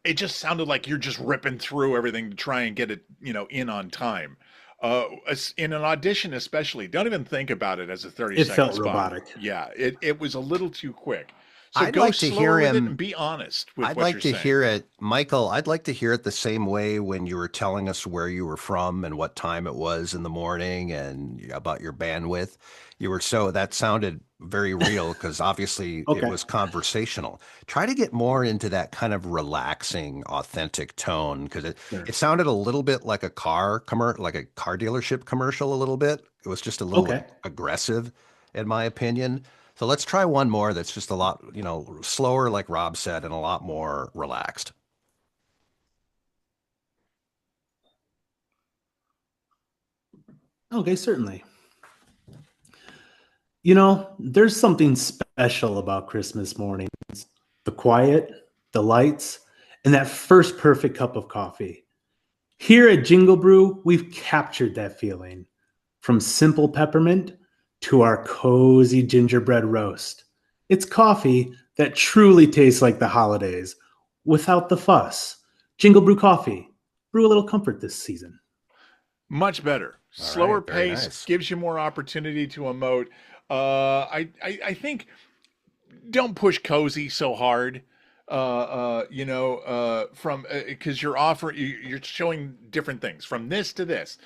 it just sounded like you're just ripping through everything to try and get it, in on time. In an audition, especially, don't even think about it as a 30 It second felt spot. robotic. Yeah, it was a little too quick. So I'd go like to slower hear with it him and be honest with I'd what like you're to saying. hear it, Michael. I'd like to hear it the same way when you were telling us where you were from and what time it was in the morning and about your bandwidth. That sounded very real because obviously it Okay. was conversational. Try to get more into that kind of relaxing, authentic tone because Sure. it sounded a little bit like like a car dealership commercial, a little bit. It was just a little Okay. aggressive, in my opinion. So let's try one more that's just a lot, slower, like Rob said, and a lot more relaxed. Okay, certainly. There's something special about Christmas mornings. The quiet, the lights, and that first perfect cup of coffee. Here at Jingle Brew, we've captured that feeling. From simple peppermint to our cozy gingerbread roast. It's coffee that truly tastes like the holidays without the fuss. Jingle Brew Coffee. Brew a little comfort this season. Much better. All Slower right, very pace nice. gives you more opportunity to emote. I think don't push cozy so hard. From because you're showing different things from this to this.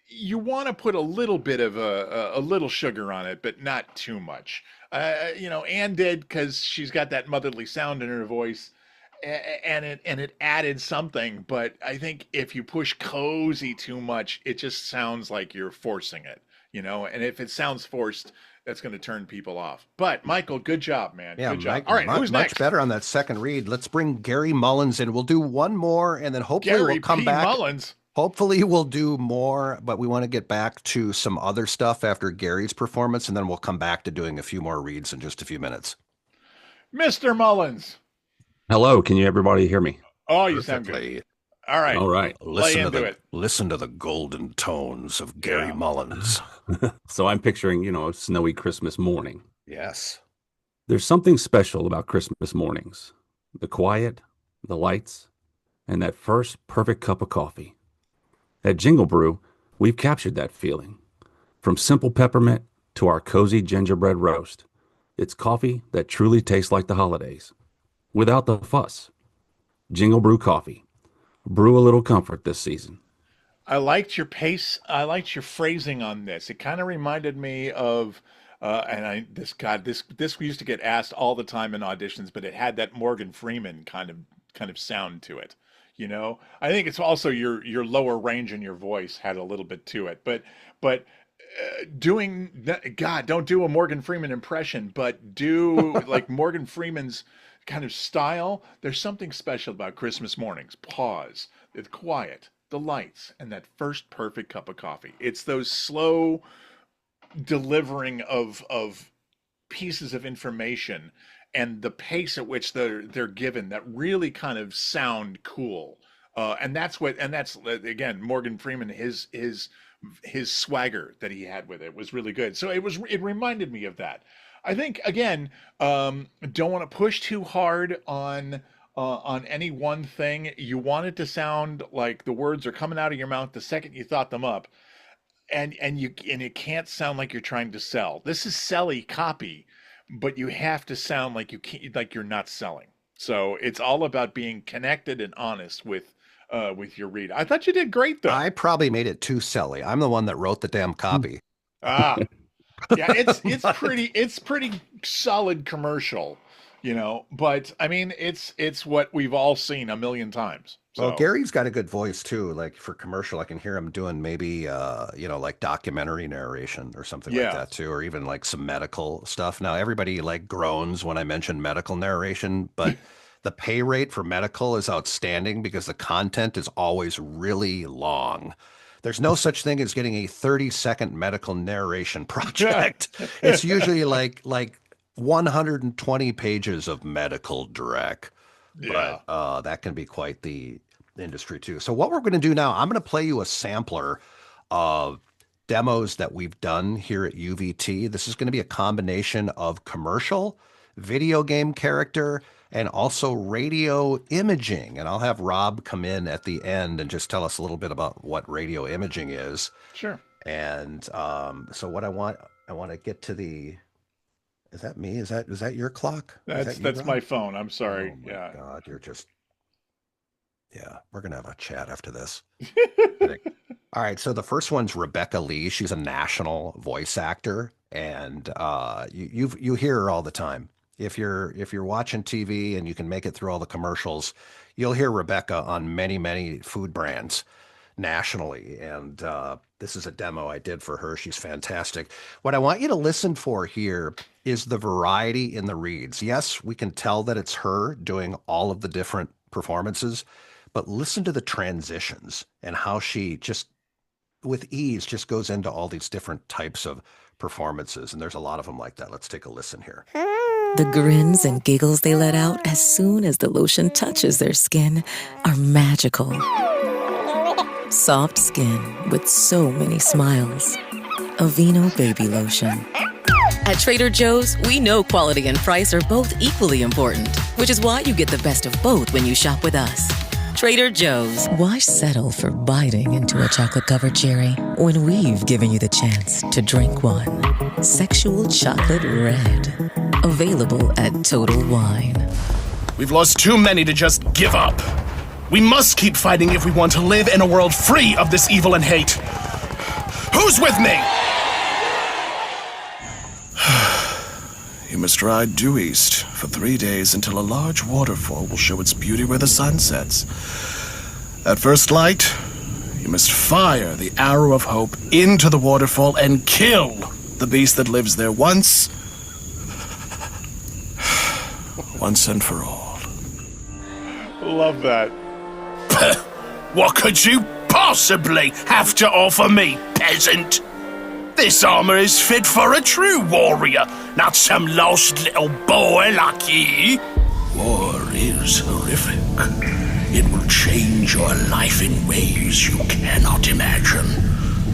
You want to put a little bit of a little sugar on it, but not too much. Anne did because she's got that motherly sound in her voice, and it added something. But I think if you push cozy too much, it just sounds like you're forcing it. And if it sounds forced, that's going to turn people off. But Michael, good job, man. Yeah, Good job. Mike, All right, who's much next? better on that second read. Let's bring Gary Mullins in. We'll do one more, and then hopefully we'll Gary come P. back. Mullins. Hopefully we'll do more, but we want to get back to some other stuff after Gary's performance, and then we'll come back to doing a few more reads in just a few minutes. Mr. Mullins. Hello, can you everybody hear me? Oh, you sound good. Perfectly. All right. All right. Lay into it. Listen to the golden tones of Gary Yeah. Mullins. So I'm picturing, a snowy Christmas morning. Yes. There's something special about Christmas mornings. The quiet, the lights, and that first perfect cup of coffee. At Jingle Brew, we've captured that feeling. From simple peppermint to our cozy gingerbread roast. It's coffee that truly tastes like the holidays. Without the fuss. Jingle Brew Coffee. Brew a little comfort this season. I liked your pace. I liked your phrasing on this. It kind of reminded me of, this we used to get asked all the time in auditions, but it had that Morgan Freeman kind of sound to it. I think it's also your lower range in your voice had a little bit to it, but don't do a Morgan Freeman impression, but do like Morgan Freeman's kind of style. There's something special about Christmas mornings. Pause. It's quiet, the lights, and that first perfect cup of coffee. It's those slow delivering of pieces of information and the pace at which they're given that really kind of sound cool. And that's again, Morgan Freeman, his swagger that he had with it was really good. So it reminded me of that. I think again, don't want to push too hard on any one thing. You want it to sound like the words are coming out of your mouth the second you thought them up, and it can't sound like you're trying to sell. This is selly copy, but you have to sound like you're not selling. So it's all about being connected and honest with your read. I thought you did great though. I probably made it too selly. I'm the one that wrote the damn copy. Yeah, it's pretty solid commercial, but I mean it's what we've all seen a million times. So. Well, Gary's got a good voice too. Like for commercial, I can hear him doing maybe like documentary narration or something like that too, or even like some medical stuff. Now everybody like groans when I mention medical narration, but the pay rate for medical is outstanding because the content is always really long. There's no such thing as getting a 30-second medical narration project. It's usually like 120 pages of medical direct. Yeah. But that can be quite the industry too. So what we're going to do now, I'm going to play you a sampler of demos that we've done here at UVT. This is going to be a combination of commercial, video game character, and also radio imaging. And I'll have Rob come in at the end and just tell us a little bit about what radio imaging is. Sure. And so what I want to get to is that me? Is that your clock? That's my phone. I'm sorry. Oh my yeah. God, we're going to have a chat after this. All right. So the first one's Rebecca Lee. She's a national voice actor, and you hear her all the time. If you're watching TV and you can make it through all the commercials, you'll hear Rebecca on many, many food brands nationally. And this is a demo I did for her. She's fantastic. What I want you to listen for here is the variety in the reads. Yes, we can tell that it's her doing all of the different performances, but listen to the transitions and how she just with ease just goes into all these different types of performances. And there's a lot of them like that. Let's take a listen here. The grins and giggles they let out as soon as the lotion touches their skin are magical. Soft skin with so many smiles. Aveeno Baby Lotion. At Trader Joe's, we know quality and price are both equally important, which is why you get the best of both when you shop with us. Trader Joe's. Why settle for biting into a chocolate-covered cherry when we've given you the chance to drink one? Sexual Chocolate Red. Available at Total Wine. We've lost too many to just give up. We must keep fighting if we want to live in a world free of this evil and hate. Who's with me? You must ride due east for 3 days until a large waterfall will show its beauty where the sun sets. At first light, you must fire the arrow of hope into the waterfall and kill the beast that lives there once and for all. Love that. What could you possibly have to offer me, peasant? This armor is fit for a true warrior, not some lost little boy like you. War is horrific. It will change your life in ways you cannot imagine.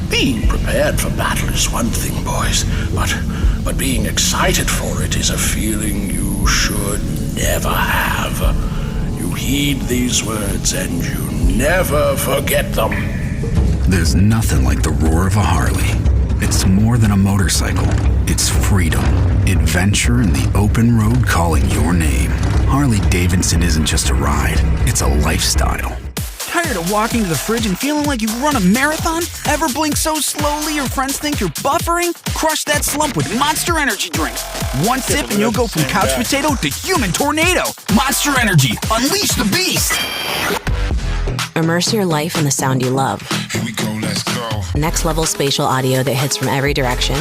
Being prepared for battle is one thing, boys, but being excited for it is a feeling you should never have. You heed these words and you never forget them. There's nothing like the roar of a Harley. It's more than a motorcycle. It's freedom, adventure, and the open road calling your name. Harley-Davidson isn't just a ride, it's a lifestyle. Tired of walking to the fridge and feeling like you've run a marathon? Ever blink so slowly your friends think you're buffering? Crush that slump with Monster Energy drinks. One sip and you'll go from couch potato to human tornado. Monster Energy, unleash the beast! Immerse your life in the sound you love. Here we go, let's go. Next level spatial audio that hits from every direction.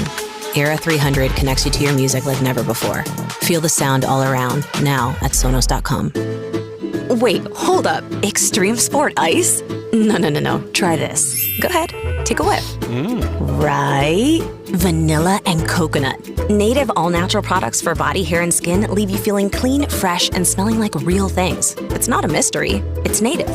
Era 300 connects you to your music like never before. Feel the sound all around, now at Sonos.com. Wait, hold up. Extreme Sport Ice? No. Try this. Go ahead. Take a whiff. Right? Vanilla and coconut. Native all-natural products for body, hair, and skin leave you feeling clean, fresh, and smelling like real things. It's not a mystery. It's native.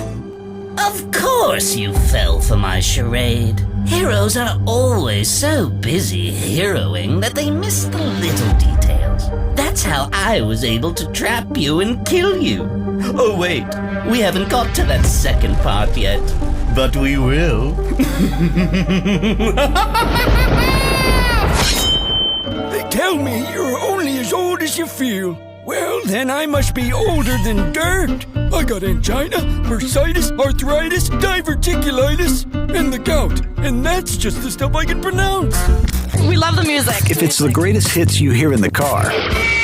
Of course you fell for my charade. Heroes are always so busy heroing that they miss the little details. That's how I was able to trap you and kill you. Oh wait, we haven't got to that second part yet. But we will. They tell me you're only as old as you feel. Well, then I must be older than dirt. I got angina, bursitis, arthritis, diverticulitis, and the gout. And that's just the stuff I can pronounce. We love the music. If it's the greatest hits you hear in the car,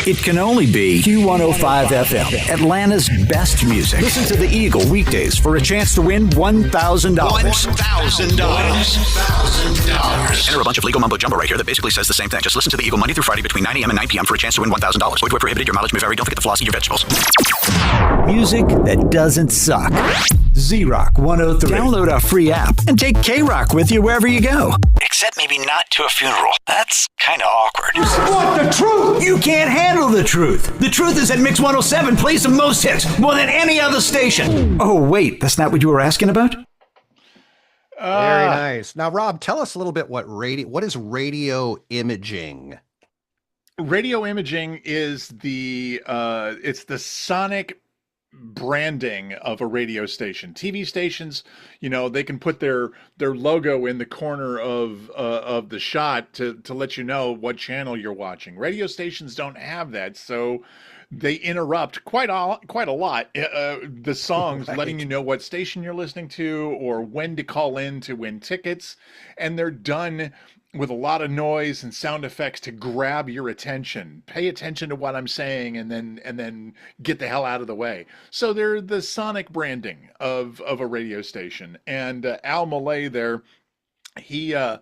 it can only be Q105 FM, Atlanta's best music. Listen to the Eagle weekdays for a chance to win $1,000. $1,000. Enter a bunch of legal mumbo jumbo right here that basically says the same thing. Just listen to the Eagle Monday through Friday between 9 a.m. and 9 p.m. for a chance to win $1,000. Void where prohibited. Your mileage may vary. Don't forget to floss, eat your vegetables. Music that doesn't suck. Z-Rock 103. Download our free app and take K-Rock with you wherever you go. Except maybe not to a funeral. That's kind of awkward. You want the truth? You can't handle the truth. The truth is that Mix 107 plays the most hits, more than any other station. Oh, wait, that's not what you were asking about? Very nice. Now, Rob, tell us a little bit what is radio imaging? Radio imaging is it's the sonic branding of a radio station. TV stations, they can put their logo in the corner of the shot to let you know what channel you're watching. Radio stations don't have that, so they interrupt quite a lot the songs, right, letting you know what station you're listening to or when to call in to win tickets, and they're done with a lot of noise and sound effects to grab your attention. Pay attention to what I'm saying and then get the hell out of the way. So they're the sonic branding of a radio station. And Al Malay there, I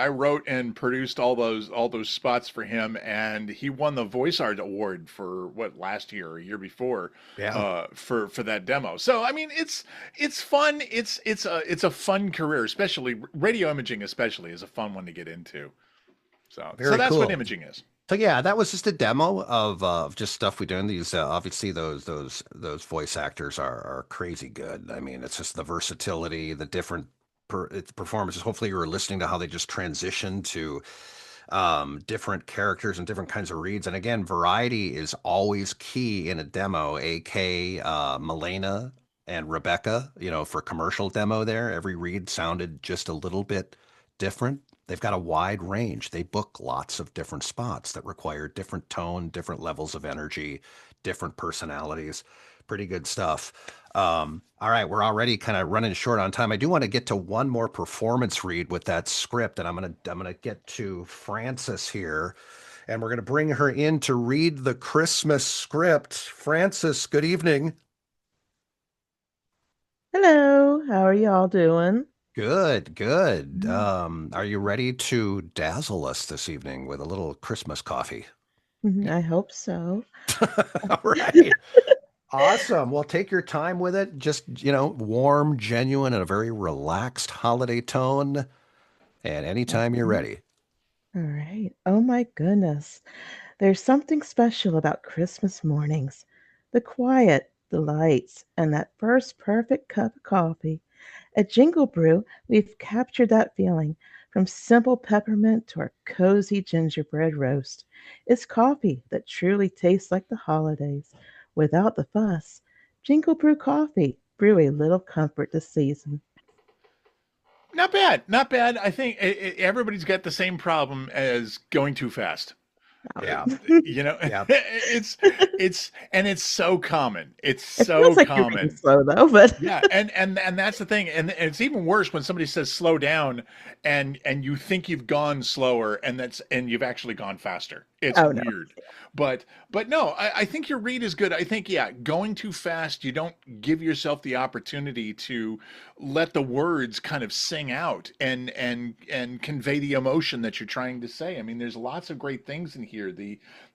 wrote and produced all those spots for him, and he won the Voice Art Award for last year or year before, for that demo. So I mean, it's fun. It's a fun career, especially radio imaging. Especially is a fun one to get into. So that's cool. What imaging is. So yeah, that was just a demo of just stuff we do. And these obviously those voice actors are crazy good. I mean, it's just the versatility, the different performances. Hopefully you were listening to how they just transition to different characters and different kinds of reads. And again, variety is always key in a demo. AK Milena and Rebecca, for commercial demo there, every read sounded just a little bit different. They've got a wide range. They book lots of different spots that require different tone, different levels of energy, different personalities. Pretty good stuff. All right, we're already kind of running short on time. I do want to get to one more performance read with that script, and I'm gonna get to Frances here, and we're gonna bring her in to read the Christmas script. Frances, good evening. Hello, how are y'all doing? Good. Are you ready to dazzle us this evening with a little Christmas coffee? I hope so. All right. Awesome. Well, take your time with it. Just, warm, genuine, and a very relaxed holiday tone. And anytime you're ready. All right. Oh my goodness. There's something special about Christmas mornings. The quiet, the lights, and that first perfect cup of coffee. At Jingle Brew, we've captured that feeling from simple peppermint to our cozy gingerbread roast. It's coffee that truly tastes like the holidays. Without the fuss. Jingle Brew coffee. Brew a little comfort this season. Not bad. I think everybody's got the same problem as going too fast. Yeah. Yeah. It's so common. It's so feels like common. You're being slow though, but yeah, and that's the thing. And it's even worse when somebody says slow down and you think you've gone slower and you've actually gone faster. It's Oh no. weird. But no, I think your read is good. I think, yeah, going too fast, you don't give yourself the opportunity to let the words kind of sing out and convey the emotion that you're trying to say. I mean, there's lots of great things in here.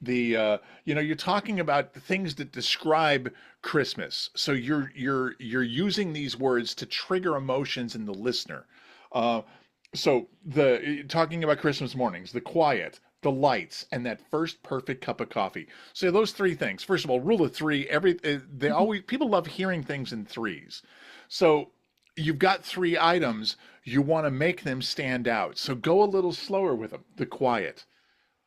You're talking about the things that describe Christmas. So you're using these words to trigger emotions in the listener. Uh, so the talking about Christmas mornings, the quiet, the lights, and that first perfect cup of coffee. So those three things. First of all, rule of three. They always people love hearing things in threes. So you've got three items. You want to make them stand out. So go a little slower with them. The quiet,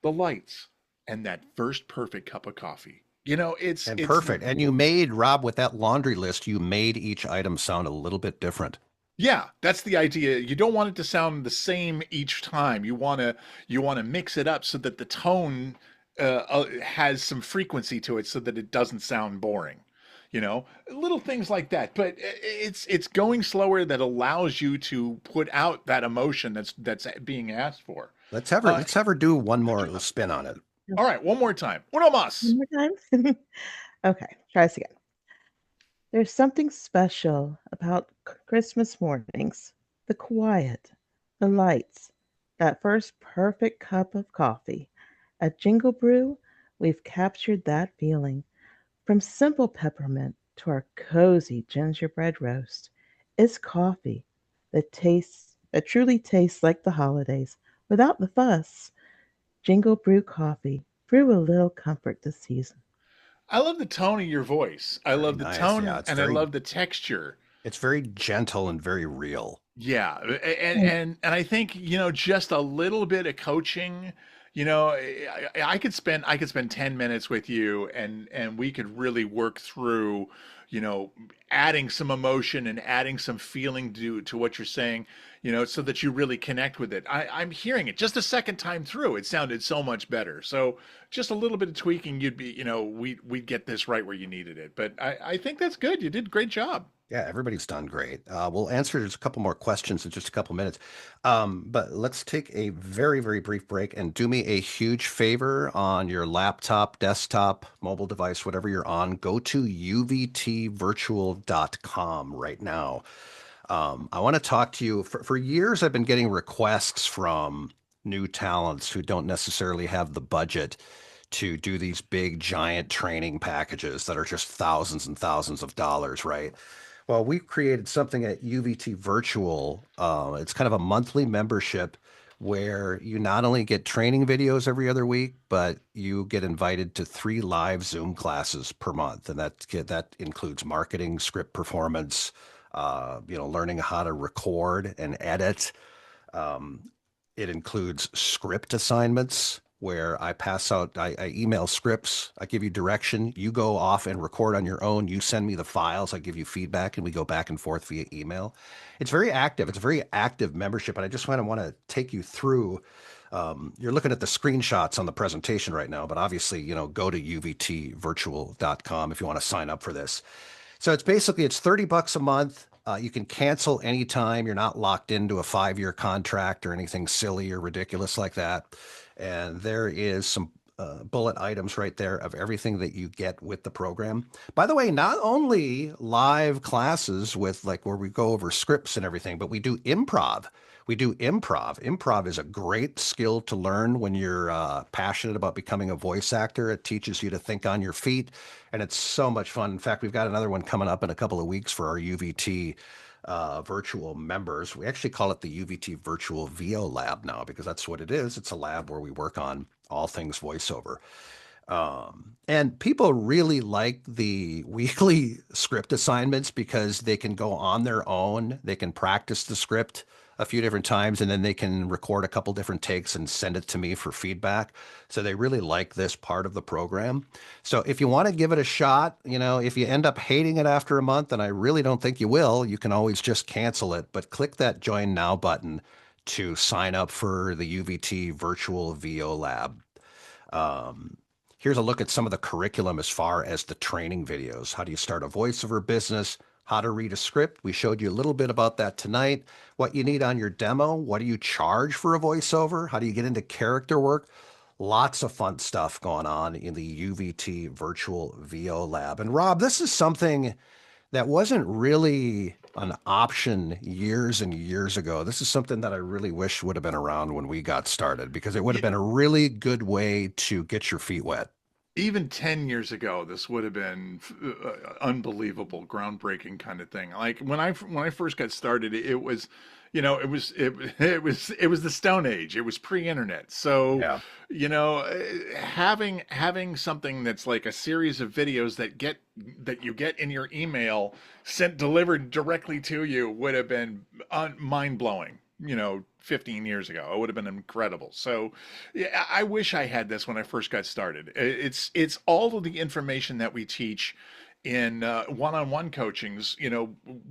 the lights, and that first perfect cup of coffee. And it's perfect. And you made, Rob, with that laundry list, you made each item sound a little bit different. Yeah, that's the idea. You don't want it to sound the same each time. You want to mix it up so that the tone has some frequency to it, so that it doesn't sound boring. Little things like that. But it's going slower that allows you to put out that emotion that's being asked for. Let's have her do one more spin on it. All right, one more time. Uno más. One more time. Okay, try this again. There's something special about Christmas mornings. The quiet, the lights, that first perfect cup of coffee. At Jingle Brew, we've captured that feeling. From simple peppermint to our cozy gingerbread roast, it's coffee that truly tastes like the holidays without the fuss. Jingle Brew coffee. Brew a little comfort this season. I love the tone of your voice. I Very love the nice. Yeah, tone, and I love the texture. it's very gentle and very real. Yeah, and I think, just a little bit of coaching, I could spend 10 minutes with you, and we could really work through, adding some emotion and adding some feeling to what you're saying, so that you really connect with it. I'm hearing it just a second time through. It sounded so much better. So just a little bit of tweaking, you'd be, we'd get this right where you needed it. But I think that's good. You did a great job. Yeah, everybody's done great. We'll answer just a couple more questions in just a couple minutes. But let's take a very, very brief break and do me a huge favor on your laptop, desktop, mobile device, whatever you're on. Go to uvtvirtual.com right now. I want to talk to you. For years, I've been getting requests from new talents who don't necessarily have the budget to do these big, giant training packages that are just thousands and thousands of dollars, right? Well, we've created something at UVT Virtual. It's kind of a monthly membership where you not only get training videos every other week, but you get invited to 3 live Zoom classes per month, and that includes marketing, script performance, learning how to record and edit. It includes script assignments where I pass out, I email scripts, I give you direction, you go off and record on your own, you send me the files, I give you feedback, and we go back and forth via email. It's very active. It's a very active membership, and I just want to take you through. You're looking at the screenshots on the presentation right now, but obviously, go to uvtvirtual.com if you want to sign up for this. So it's $30 a month. You can cancel anytime. You're not locked into a 5-year contract or anything silly or ridiculous like that. And there is some bullet items right there of everything that you get with the program. By the way, not only live classes with where we go over scripts and everything, but we do improv. Improv is a great skill to learn when you're passionate about becoming a voice actor. It teaches you to think on your feet, and it's so much fun. In fact, we've got another one coming up in a couple of weeks for our UVT virtual members. We actually call it the UVT Virtual VO Lab now because that's what it is. It's a lab where we work on all things voiceover. And people really like the weekly script assignments because they can go on their own. They can practice the script a few different times, and then they can record a couple different takes and send it to me for feedback. So they really like this part of the program. So if you want to give it a shot, if you end up hating it after a month, and I really don't think you will, you can always just cancel it. But click that Join Now button to sign up for the UVT Virtual VO Lab. Here's a look at some of the curriculum as far as the training videos. How do you start a voiceover business? How to read a script. We showed you a little bit about that tonight. What you need on your demo. What do you charge for a voiceover? How do you get into character work? Lots of fun stuff going on in the UVT Virtual VO Lab. And Rob, this is something that wasn't really an option years and years ago. This is something that I really wish would have been around when we got started because it would have been a really good way to get your feet wet. Even 10 years ago, this would have been unbelievable, groundbreaking kind of thing. Like when I first got started, it was, it was the Stone Age. It was pre-internet. So, Yeah. having something that's like a series of videos that you get in your email sent delivered directly to you would have been mind-blowing. 15 years ago, it would have been incredible. So yeah, I wish I had this when I first got started. It's all of the information that we teach in one-on-one coachings,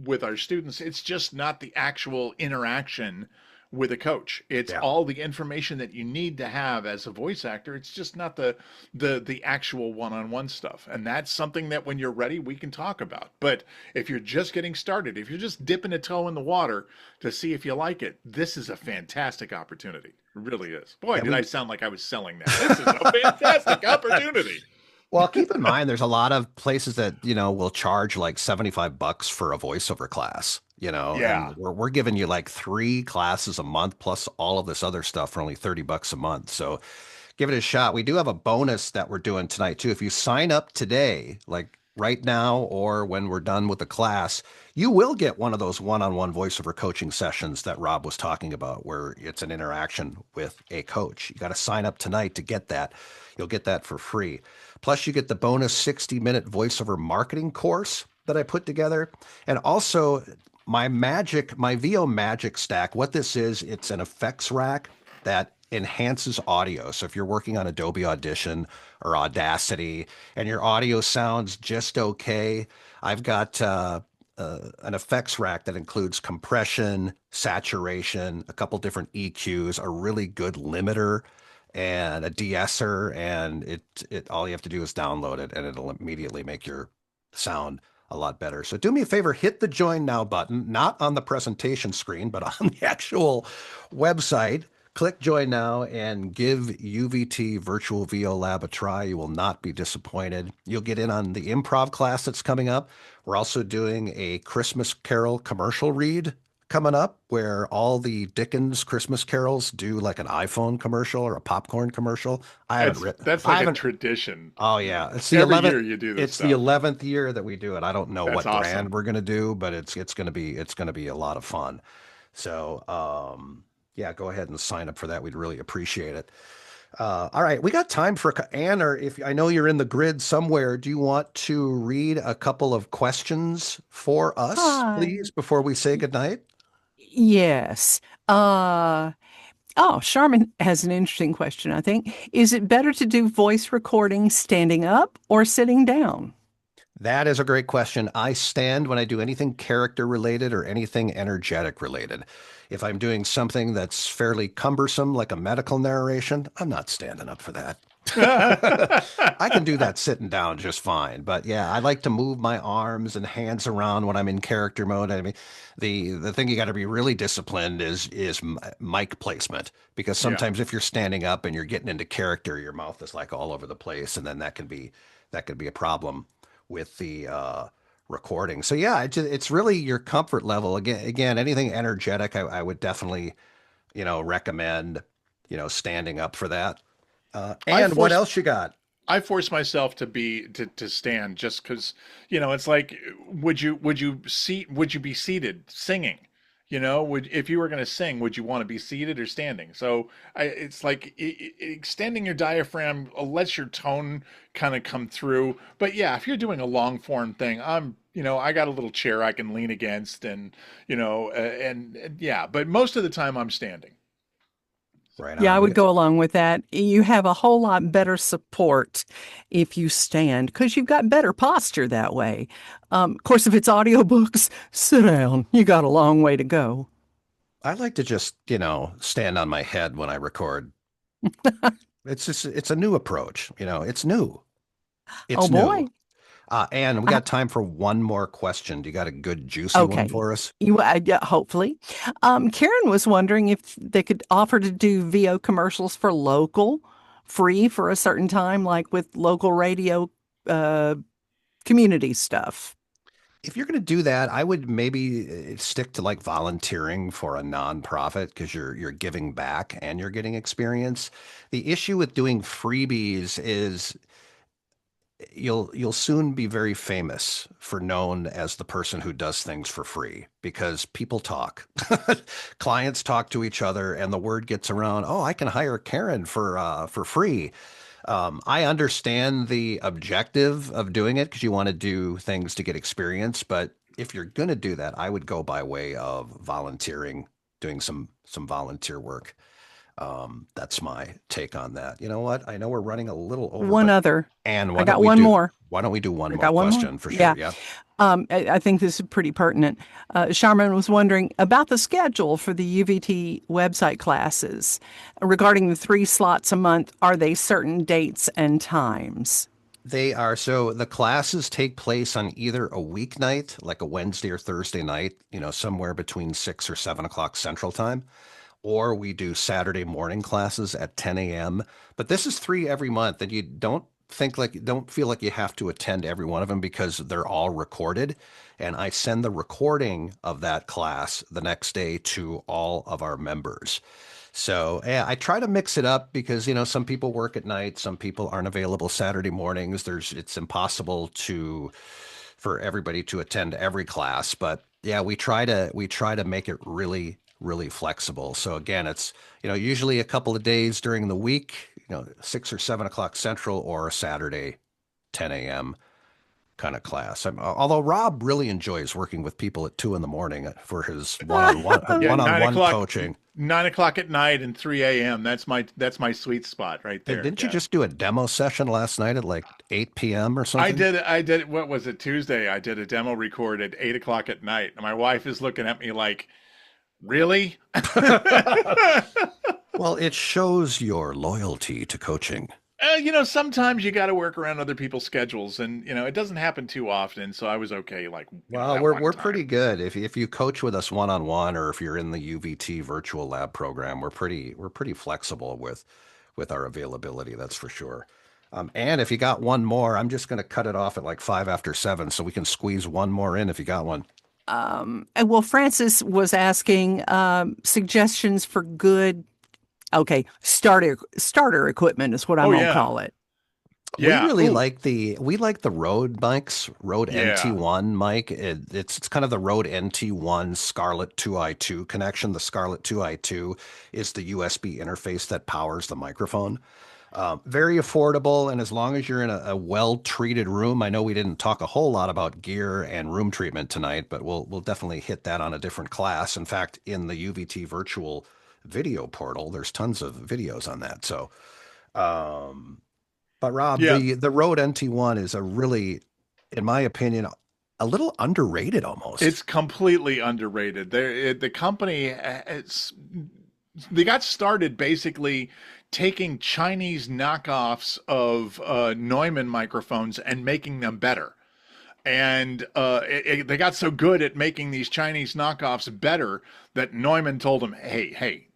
with our students. It's just not the actual interaction with a coach. It's all the information that you need to have as a voice actor. It's just not the actual one-on-one stuff. And that's something that when you're ready, we can talk about. But if you're just getting started, if you're just dipping a toe in the water to see if you like it, this is a fantastic opportunity. It really is. Boy, did I sound like I was selling that. This is a fantastic opportunity. Well, keep in mind, there's a lot of places that, will charge like $75 for a voiceover class, Yeah. and we're giving you like 3 classes a month plus all of this other stuff for only $30 a month. So give it a shot. We do have a bonus that we're doing tonight too. If you sign up today, like right now or when we're done with the class, you will get one of those one-on-one voiceover coaching sessions that Rob was talking about, where it's an interaction with a coach. You got to sign up tonight to get that. You'll get that for free. Plus, you get the bonus 60-minute voiceover marketing course that I put together. And also my VO Magic Stack. What this is, it's an effects rack that enhances audio. So if you're working on Adobe Audition or Audacity and your audio sounds just okay, I've got an effects rack that includes compression, saturation, a couple different EQs, a really good limiter, and a de-esser, and it all you have to do is download it, and it'll immediately make your sound a lot better. So do me a favor, hit the join now button, not on the presentation screen, but on the actual website. Click join now and give UVT Virtual VO Lab a try. You will not be disappointed. You'll get in on the improv class that's coming up. We're also doing a Christmas Carol commercial read coming up, where all the Dickens Christmas carols do like an iPhone commercial or a popcorn commercial. That's like a tradition. Oh yeah, it's the Every 11th year you do this It's stuff. the 11th year that we do it. I don't know That's what awesome. brand we're gonna do, but it's gonna be a lot of fun. So yeah, go ahead and sign up for that. We'd really appreciate it. All right, we got time for Ann, or if I know you're in the grid somewhere, do you want to read a couple of questions for us, Hi. please, before we say goodnight? Yes. Charmin has an interesting question, I think. Is it better to do voice recording standing up or sitting down? That is a great question. I stand when I do anything character related or anything energetic related. If I'm doing something that's fairly cumbersome, like a medical narration, I'm not standing up for that. I can do that sitting down just fine. But yeah, I like to move my arms and hands around when I'm in character mode. I mean, the thing you got to be really disciplined is mic placement, because sometimes if you're standing up and you're getting into character, your mouth is like all over the place, and then that could be a problem with the recording. So yeah, it's really your comfort level. Again, anything energetic, I would definitely, recommend, standing up for that. And what else you got? I force myself to stand just because, it's like, would you be seated singing? If you were going to sing, would you want to be seated or standing? So it's like extending your diaphragm lets your tone kind of come through. But yeah, if you're doing a long form thing, I got a little chair I can lean against, and yeah, but most of the time I'm standing. Right. Yeah, I would go along with that. You have a whole lot better support if you stand, because you've got better posture that way. Of course, if it's audiobooks, sit down. You got a long way to go. I like to just, stand on my head when I record. It's a new approach. It's new. It's boy. new. And we got time for one more question. Do you got a good juicy one for us? Yeah, hopefully. Karen was wondering if they could offer to do VO commercials for local free for a certain time, like with local radio uh, community stuff? If you're going to do that, I would maybe stick to like volunteering for a nonprofit because you're giving back and you're getting experience. The issue with doing freebies is you'll soon be very famous for known as the person who does things for free because people talk. Clients talk to each other and the word gets around, "Oh, I can hire Karen for free." I understand the objective of doing it because you want to do things to get experience, but if you're going to do that, I would go by way of volunteering, doing some volunteer work. That's my take on that. You know what? I know we're running a little over, One but other. and I got one more. why don't we do one I more got one more. question for Yeah. sure? Yeah. I think this is pretty pertinent. Charmin was wondering about the schedule for the UVT website classes regarding the 3 slots a month. Are they certain dates and times? They are. So the classes take place on either a weeknight, like a Wednesday or Thursday night, somewhere between 6 or 7 o'clock Central Time, or we do Saturday morning classes at 10 a.m. But this is 3 every month, and you don't feel like you have to attend every one of them because they're all recorded. And I send the recording of that class the next day to all of our members. So yeah, I try to mix it up because some people work at night, some people aren't available Saturday mornings. It's impossible for everybody to attend every class, but yeah, we try to make it really really flexible. So again, it's usually a couple of days during the week, 6 or 7 o'clock Central, or a Saturday 10 a.m. kind of class. Although Rob really enjoys working with people at 2 in the morning for his one-on-one Yeah, 9 o'clock coaching. 9 o'clock at night and 3 a.m. That's my sweet spot right there. Didn't you just do a demo session last night at like 8 p.m. or something? I did. What was it? Tuesday. I did a demo record at 8 o'clock at night. And my wife is looking at me like, really? Well, it shows your loyalty to coaching. Sometimes you got to work around other people's schedules, and it doesn't happen too often. So I was okay. Like, well, we're pretty good. If you coach with us one on one, or if you're in the UVT virtual lab program, we're pretty flexible with our availability. That's for sure. And if you got one more, I'm just going to cut it off at like 5 after 7, so we can squeeze one more in if you got one. And well, Francis was asking suggestions for good. Okay, starter equipment is what I'm gonna call it. Yeah. We really like the Rode mics, Rode NT1 mic. It's kind of the Rode NT1 Scarlett 2i2 connection. The Scarlett 2i2 is the USB interface that powers the microphone. Very affordable, and as long as you're in a well-treated room, I know we didn't talk a whole lot about gear and room treatment tonight, but we'll definitely hit that on a different class. In fact, in the UVT virtual video portal, there's tons of videos on that. So, but Rob, the Rode NT1 is a really, in my opinion, a little underrated almost. It's completely underrated. The company, they got started basically taking Chinese knockoffs of Neumann microphones and making them better. And they got so good at making these Chinese knockoffs better that Neumann told them, hey,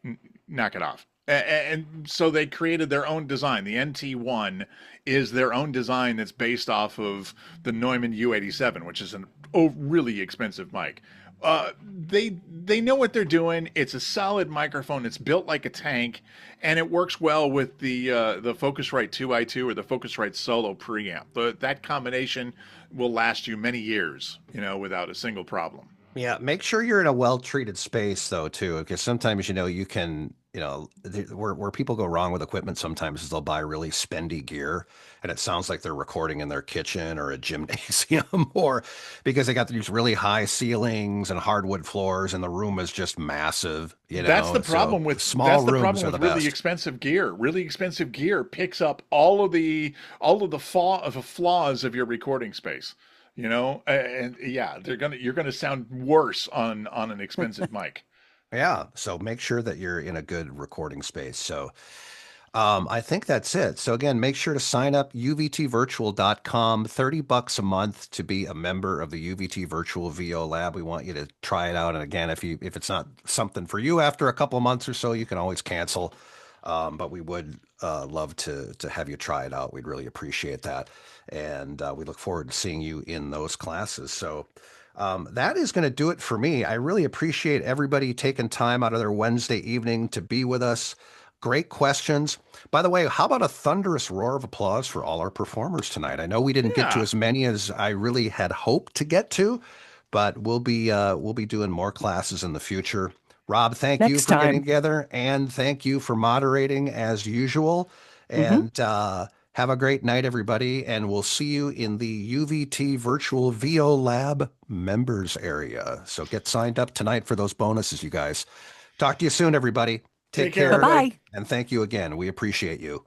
knock it off. And so they created their own design. The NT1 is their own design that's based off of the Neumann U87, which is a really expensive mic. They know what they're doing. It's a solid microphone. It's built like a tank, and it works well with the Focusrite 2i2 or the Focusrite Solo preamp. That combination will last you many years, without a single problem. Yeah, make sure you're in a well-treated space though too, because sometimes you can where people go wrong with equipment sometimes is they'll buy really spendy gear and it sounds like they're recording in their kitchen or a gymnasium, or because they got these really high ceilings and hardwood floors and the room is just massive. That's the problem with small rooms are the really best. expensive gear. Really expensive gear picks up all of the flaws of your recording space. And yeah, you're gonna sound worse on an expensive mic. Yeah, so make sure that you're in a good recording space. So I think that's it. So again, make sure to sign up uvtvirtual.com, $30 a month to be a member of the UVT Virtual VO Lab. We want you to try it out. And again, if it's not something for you after a couple of months or so, you can always cancel. But we would love to have you try it out. We'd really appreciate that. And we look forward to seeing you in those classes. So that is going to do it for me. I really appreciate everybody taking time out of their Wednesday evening to be with us. Great questions. By the way, how about a thunderous roar of applause for all our performers tonight? I know we didn't get to as many as I really had hoped to get to, but we'll be doing more classes in the future. Rob, thank you Next for getting time. together, and thank you for moderating as usual. And have a great night, everybody. And we'll see you in the UVT Virtual VO Lab members area. So get signed up tonight for those bonuses, you guys. Talk to you soon, everybody. Take care. Bye-bye. And thank you again. We appreciate you.